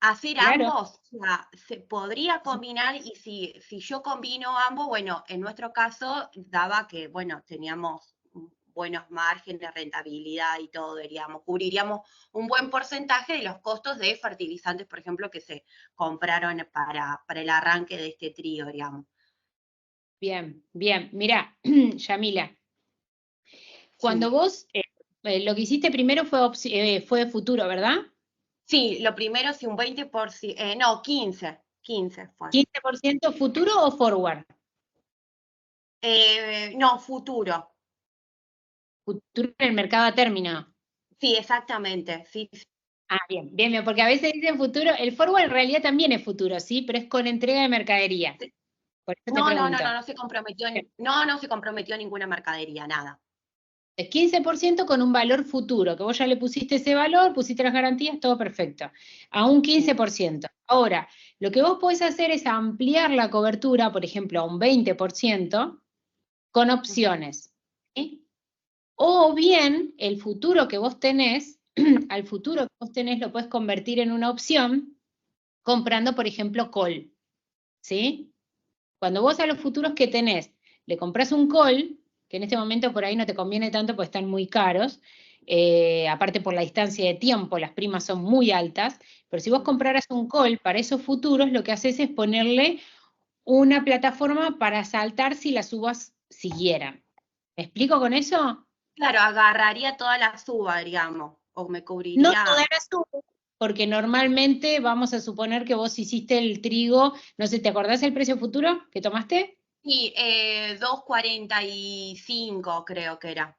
¿Hacer Claro. ambos? O sea, se podría combinar, y si yo combino ambos, bueno, en nuestro caso daba que, bueno, teníamos buenos márgenes, rentabilidad y todo, diríamos, cubriríamos un buen porcentaje de los costos de fertilizantes, por ejemplo, que se compraron para el arranque de este trío, digamos. Bien, bien. Mirá, Yamila, cuando vos, lo que hiciste primero fue futuro, ¿verdad? Sí, lo primero sí, un 20%, no, 15 fue. ¿15% futuro o forward? No, futuro. Futuro en el mercado a término. Sí, exactamente, sí. Ah, bien, bien, bien, porque a veces dicen futuro, el forward en realidad también es futuro, ¿sí? Pero es con entrega de mercadería. Por eso te pregunto. No se comprometió ninguna mercadería, nada. Es 15% con un valor futuro, que vos ya le pusiste ese valor, pusiste las garantías, todo perfecto. A un 15%. Ahora, lo que vos podés hacer es ampliar la cobertura, por ejemplo, a un 20%, con opciones. ¿Sí? O bien, el futuro que vos tenés, al futuro que vos tenés lo podés convertir en una opción comprando, por ejemplo, call. ¿Sí? Cuando vos a los futuros que tenés le compras un call, que en este momento por ahí no te conviene tanto porque están muy caros, aparte por la distancia de tiempo, las primas son muy altas, pero si vos compraras un call para esos futuros, lo que haces es ponerle una plataforma para saltar si las subas siguieran. ¿Me explico con eso? Claro, agarraría toda la suba, digamos, o me No cubriría. toda la suba, porque normalmente vamos a suponer que vos hiciste el trigo, no sé, ¿te acordás el precio futuro que tomaste? Sí, 2.45 creo que era.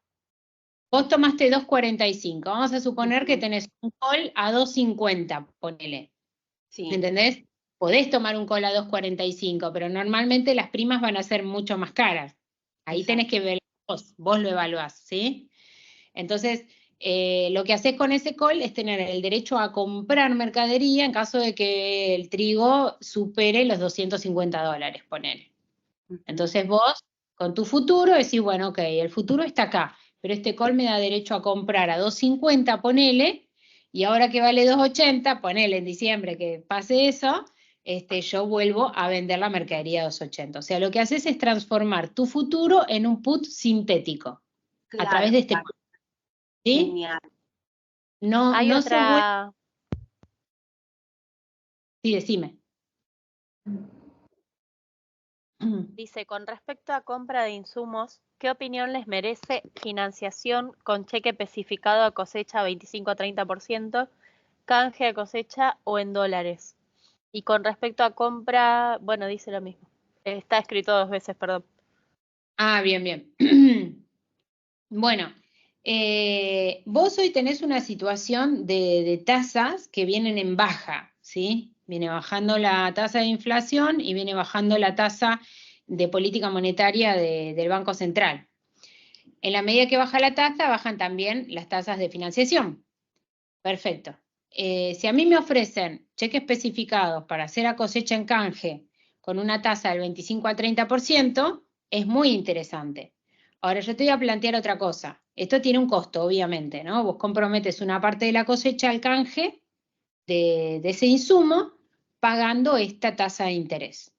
Vos tomaste 2.45, vamos a suponer que tenés un call a 2.50, ponele. Sí. ¿Entendés? Podés tomar un call a 2.45, pero normalmente las primas van a ser mucho más caras. Ahí tenés que ver vos lo evaluás, ¿sí? Entonces, lo que haces con ese call es tener el derecho a comprar mercadería en caso de que el trigo supere los $250, ponele. Entonces vos, con tu futuro, decís, bueno, ok, el futuro está acá, pero este call me da derecho a comprar a 2.50, ponele, y ahora que vale 2.80, ponele en diciembre que pase eso, yo vuelvo a vender la mercadería a 2.80. O sea, lo que haces es transformar tu futuro en un put sintético, a través de este call. ¿Sí? Genial. No, Hay no sos bueno. otra, Sí, decime. dice, con respecto a compra de insumos, ¿qué opinión les merece financiación con cheque especificado a cosecha 25 a 30%, canje a cosecha o en dólares? Y con respecto a compra, bueno, dice lo mismo. Está escrito 2 veces, perdón. Ah, bien, bien. Bueno, vos hoy tenés una situación de tasas que vienen en baja, ¿sí? Viene bajando la tasa de inflación y viene bajando la tasa de política monetaria del Banco Central. En la medida que baja la tasa, bajan también las tasas de financiación. Perfecto. Si a mí me ofrecen cheques especificados para hacer a cosecha en canje con una tasa del 25 al 30%, es muy interesante. Ahora yo te voy a plantear otra cosa. Esto tiene un costo, obviamente, ¿no? Vos comprometes una parte de la cosecha al canje de ese insumo pagando esta tasa de interés.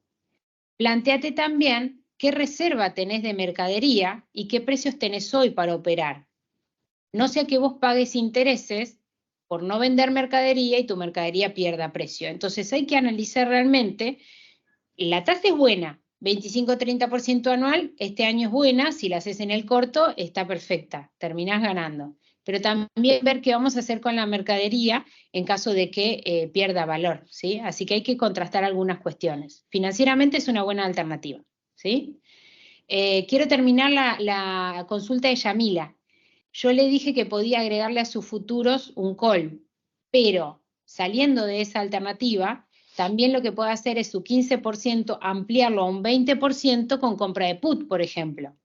Plantéate también qué reserva tenés de mercadería y qué precios tenés hoy para operar. No sea que vos pagues intereses por no vender mercadería y tu mercadería pierda precio. Entonces hay que analizar realmente, la tasa es buena, 25-30% anual, este año es buena, si la haces en el corto está perfecta, terminás ganando. pero también ver qué vamos a hacer con la mercadería en caso de que pierda valor, ¿sí? Así que hay que contrastar algunas cuestiones. Financieramente es una buena alternativa, ¿sí? Quiero terminar la consulta de Yamila. Yo le dije que podía agregarle a sus futuros un call, pero saliendo de esa alternativa, también lo que puede hacer es su 15% ampliarlo a un 20% con compra de put, por ejemplo.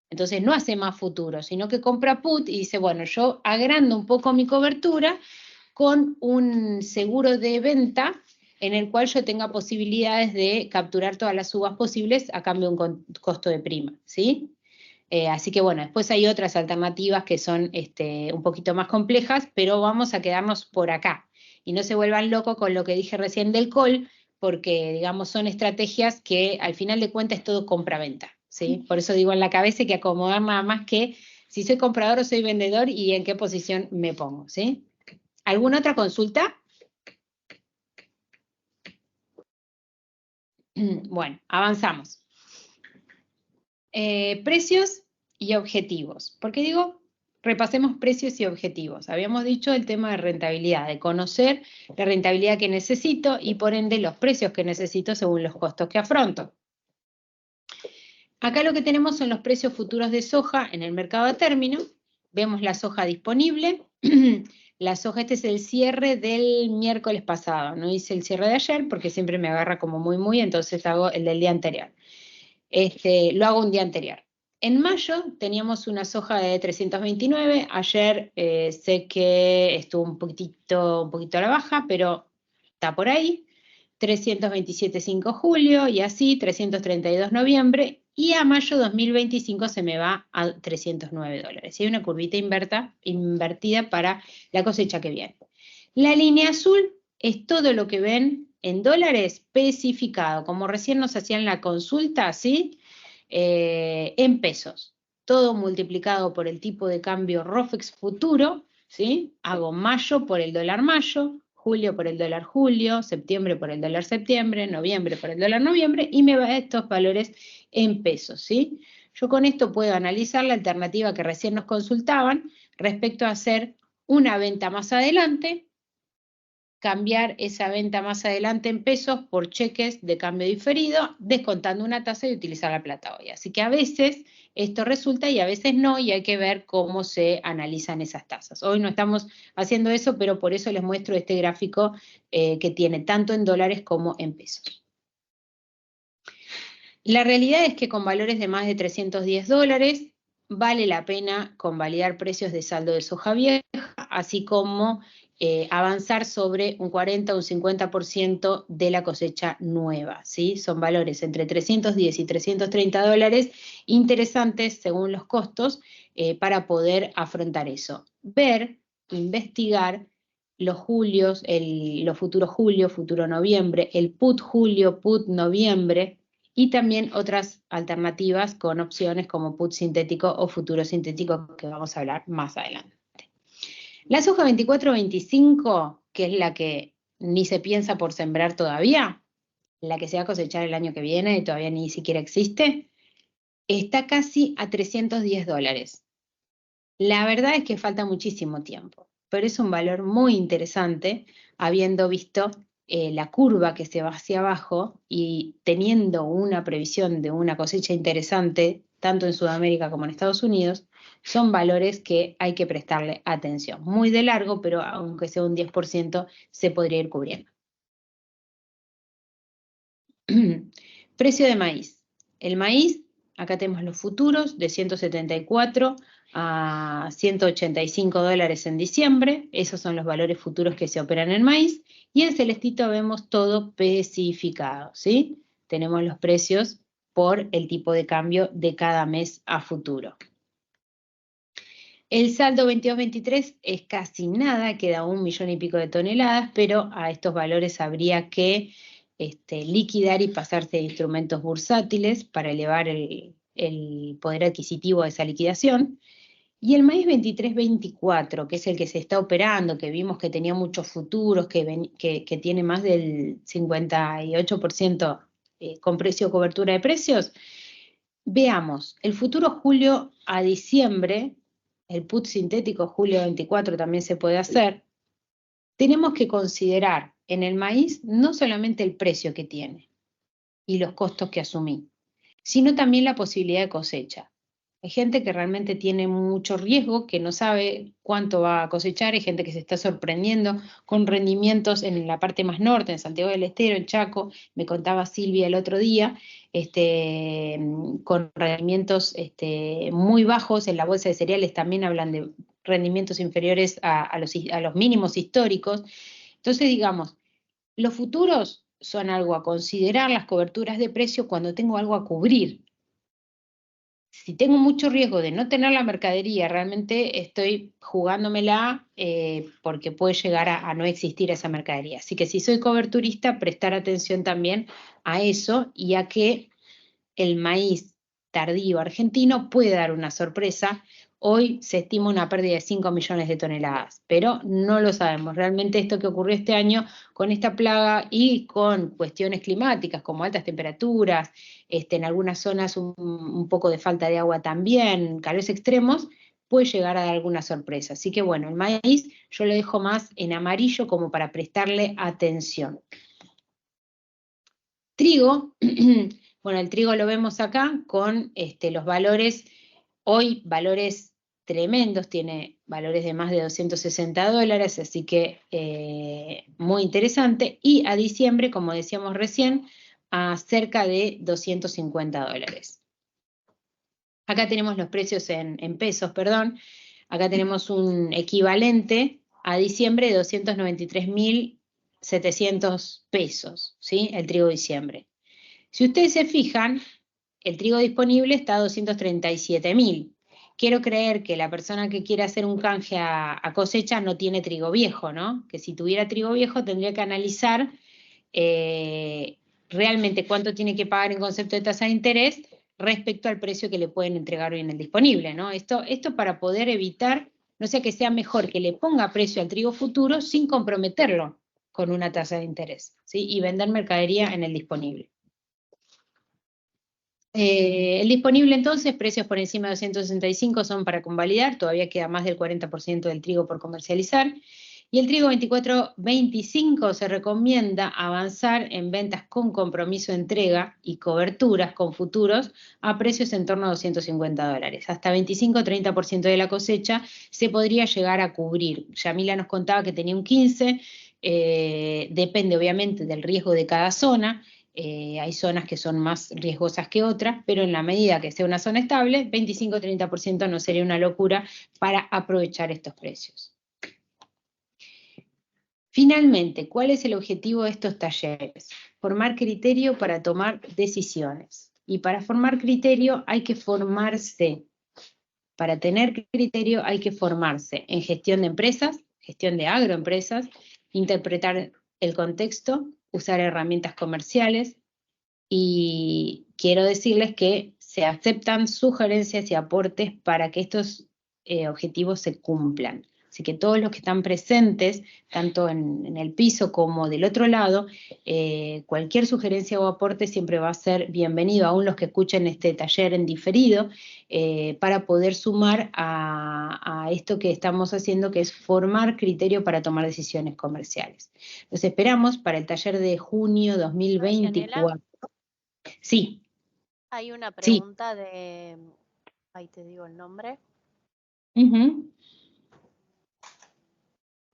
Entonces no hace más futuro, sino que compra put y dice, bueno, yo agrando un poco mi cobertura con un seguro de venta en el cual yo tenga posibilidades de capturar todas las subas posibles a cambio de un costo de prima, ¿sí? Así que bueno, después hay otras alternativas que son un poquito más complejas, pero vamos a quedarnos por acá. Y no se vuelvan locos con lo que dije recién del call, porque digamos son estrategias que al final de cuentas es todo compra-venta, ¿sí? Por eso digo en la cabeza hay que acomodar nada más que si soy comprador o soy vendedor y en qué posición me pongo, ¿sí? ¿Alguna otra consulta? Bueno, avanzamos. Precios y objetivos. ¿Por qué digo? Repasemos precios y objetivos. Habíamos dicho el tema de rentabilidad, de conocer la rentabilidad que necesito y por ende los precios que necesito según los costos que afronto. Acá lo que tenemos son los precios futuros de soja en el mercado a término. Vemos la soja disponible. La soja, este es el cierre del miércoles pasado. No hice el cierre de ayer porque siempre me agarra como muy, entonces hago el del día anterior. Lo hago un día anterior. En mayo teníamos una soja de 329. Ayer sé que estuvo un poquito a la baja, pero está por ahí. 327,5 julio y así, 332 noviembre. Y a mayo 2025 se me va a $309. Y hay una curvita invertida para la cosecha que viene. La línea azul es todo lo que ven en dólares especificado, como recién nos hacían la consulta, ¿sí? En pesos. Todo multiplicado por el tipo de cambio ROFEX futuro, ¿sí? Hago mayo por el dólar mayo, julio por el dólar julio, septiembre por el dólar septiembre, noviembre por el dólar noviembre, y me va a estos valores en pesos, ¿sí? Yo con esto puedo analizar la alternativa que recién nos consultaban respecto a hacer una venta más adelante, cambiar esa venta más adelante en pesos por cheques de cambio diferido, descontando una tasa y utilizar la plata hoy. Así que a veces esto resulta y a veces no, y hay que ver cómo se analizan esas tasas. Hoy no estamos haciendo eso, pero por eso les muestro este gráfico que tiene tanto en dólares como en pesos. La realidad es que con valores de más de $310 vale la pena convalidar precios de saldo de soja vieja, así como avanzar sobre un 40 o un 50% de la cosecha nueva, ¿sí? Son valores entre $310 y $330 interesantes según los costos para poder afrontar eso. Ver, investigar los julios, los futuros julio, futuro noviembre, el put julio, put noviembre, y también otras alternativas con opciones como put sintético o futuro sintético que vamos a hablar más adelante. La soja 24-25, que es la que ni se piensa por sembrar todavía, la que se va a cosechar el año que viene y todavía ni siquiera existe, está casi a $310. La verdad es que falta muchísimo tiempo, pero es un valor muy interesante habiendo visto la curva que se va hacia abajo y teniendo una previsión de una cosecha interesante, tanto en Sudamérica como en Estados Unidos, son valores que hay que prestarle atención. Muy de largo, pero aunque sea un 10%, se podría ir cubriendo. Precio de maíz. El maíz, acá tenemos los futuros de 174 a $185 en diciembre. Esos son los valores futuros que se operan en maíz. Y en celestito vemos todo especificado, ¿sí? Tenemos los precios por el tipo de cambio de cada mes a futuro. El saldo 22-23 es casi nada, queda 1 millón y pico de toneladas, pero a estos valores habría que liquidar y pasarse de instrumentos bursátiles para elevar el poder adquisitivo de esa liquidación. Y el maíz 23-24, que es el que se está operando, que vimos que tenía muchos futuros, que tiene más del 58% con precio cobertura de precios, veamos, el futuro julio a diciembre el put sintético julio 24 también se puede hacer, tenemos que considerar en el maíz no solamente el precio que tiene y los costos que asumí, sino también la posibilidad de cosecha. Hay gente que realmente tiene mucho riesgo, que no sabe cuánto va a cosechar, hay gente que se está sorprendiendo con rendimientos en la parte más norte, en Santiago del Estero, en Chaco, me contaba Silvia el otro día, con rendimientos muy bajos, en la bolsa de cereales también hablan de rendimientos inferiores a los mínimos históricos. Entonces, digamos, los futuros son algo a considerar, las coberturas de precio, cuando tengo algo a cubrir. Si tengo mucho riesgo de no tener la mercadería, realmente estoy jugándomela porque puede llegar a no existir esa mercadería. Así que si soy coberturista, prestar atención también a eso y a que el maíz tardío argentino puede dar una sorpresa. Hoy se estima una pérdida de 5 millones de toneladas, pero no lo sabemos. Realmente esto que ocurrió este año con esta plaga y con cuestiones climáticas como altas temperaturas, en algunas zonas un poco de falta de agua también, calores extremos, puede llegar a dar alguna sorpresa. Así que bueno, el maíz yo lo dejo más en amarillo como para prestarle atención. Trigo, bueno, el trigo lo vemos acá con los valores, hoy valores tremendos, tiene valores de más de $260, así que muy interesante, y a diciembre, como decíamos recién, a cerca de $250. Acá tenemos los precios en pesos, perdón, acá tenemos un equivalente a diciembre de 293.700 pesos, ¿sí? El trigo de diciembre. Si ustedes se fijan, el trigo disponible está a 237.000. Quiero creer que la persona que quiere hacer un canje a cosecha no tiene trigo viejo, ¿no? Que si tuviera trigo viejo tendría que analizar realmente cuánto tiene que pagar en concepto de tasa de interés respecto al precio que le pueden entregar hoy en el disponible, ¿no? Esto para poder evitar, no sea que sea mejor que le ponga precio al trigo futuro sin comprometerlo con una tasa de interés, ¿sí? Y vender mercadería en el disponible. El disponible entonces, precios por encima de 265 son para convalidar, todavía queda más del 40% del trigo por comercializar. Y el trigo 24-25 se recomienda avanzar en ventas con compromiso de entrega y coberturas con futuros a precios en torno a $250. Hasta 25-30% de la cosecha se podría llegar a cubrir. Yamila nos contaba que tenía un 15%, depende obviamente del riesgo de cada zona. Hay zonas que son más riesgosas que otras, pero en la medida que sea una zona estable, 25-30% no sería una locura para aprovechar estos precios. Finalmente, ¿cuál es el objetivo de estos talleres? Formar criterio para tomar decisiones. Y para formar criterio hay que formarse. Para tener criterio hay que formarse en gestión de empresas, gestión de agroempresas, interpretar el contexto, usar herramientas comerciales, y quiero decirles que se aceptan sugerencias y aportes para que estos objetivos se cumplan. Así que todos los que están presentes, tanto en el piso como del otro lado, cualquier sugerencia o aporte siempre va a ser bienvenido, aún los que escuchen este taller en diferido, para poder sumar a esto que estamos haciendo, que es formar criterio para tomar decisiones comerciales. Los esperamos para el taller de junio 2024. Sí. Hay una pregunta de... Ahí te digo el nombre.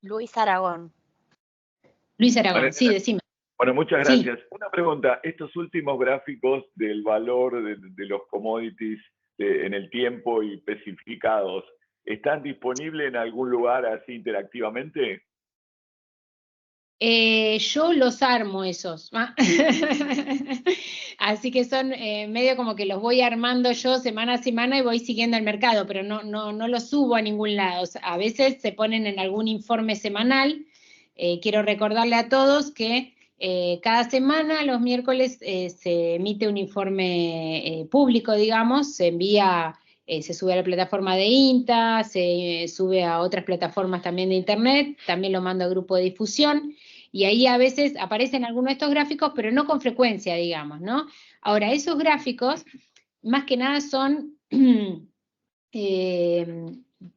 Luis Aragón. Luis Aragón, sí, decime. Bueno, muchas gracias. Sí. Una pregunta, estos últimos gráficos del valor de los commodities en el tiempo y especificados, ¿están disponibles en algún lugar así interactivamente? Yo los armo esos. Así que son medio como que los voy armando yo semana a semana y voy siguiendo el mercado, pero no los subo a ningún lado. O sea, a veces se ponen en algún informe semanal. Quiero recordarle a todos que cada semana, los miércoles, se emite un informe público, digamos, se envía, se sube a la plataforma de INTA, se sube a otras plataformas también de internet, también lo mando a grupo de difusión, y ahí a veces aparecen algunos de estos gráficos, pero no con frecuencia, digamos, ¿no? Ahora, esos gráficos, más que nada son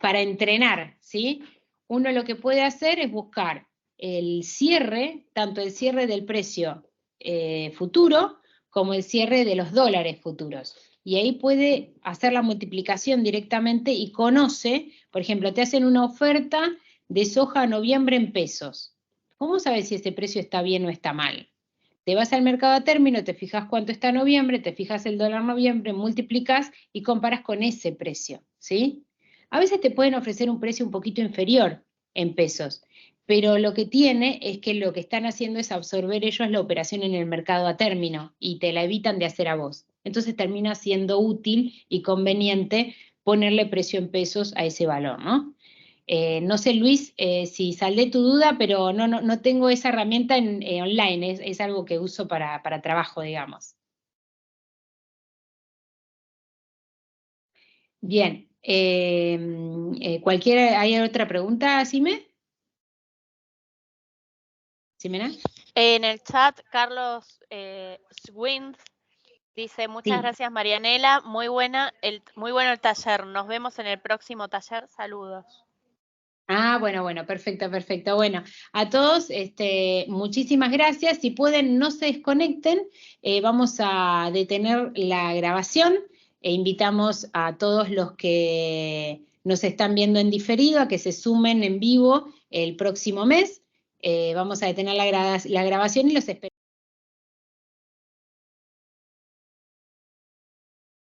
para entrenar, ¿sí? Uno lo que puede hacer es buscar el cierre, tanto el cierre del precio futuro, como el cierre de los dólares futuros. Y ahí puede hacer la multiplicación directamente y conoce, por ejemplo, te hacen una oferta de soja a noviembre en pesos. ¿Cómo sabes si ese precio está bien o está mal? Te vas al mercado a término, te fijas cuánto está noviembre, te fijas el dólar noviembre, multiplicas y comparas con ese precio, ¿sí? A veces te pueden ofrecer un precio un poquito inferior en pesos, pero lo que tiene es que lo que están haciendo es absorber ellos la operación en el mercado a término y te la evitan de hacer a vos. Entonces termina siendo útil y conveniente ponerle precio en pesos a ese valor, ¿no? No sé, Luis, si saldé tu duda, pero no tengo esa herramienta online, es algo que uso para trabajo, digamos. Bien, ¿hay otra pregunta, Sime? ¿Simena? En el chat, Carlos Swins dice, muchas gracias Marianela, muy bueno el taller, nos vemos en el próximo taller, saludos. Ah, bueno, perfecto. Bueno, a todos, muchísimas gracias. Si pueden, no se desconecten. Vamos a detener la grabación e invitamos a todos los que nos están viendo en diferido a que se sumen en vivo el próximo mes. Vamos a detener la grabación y los esperamos.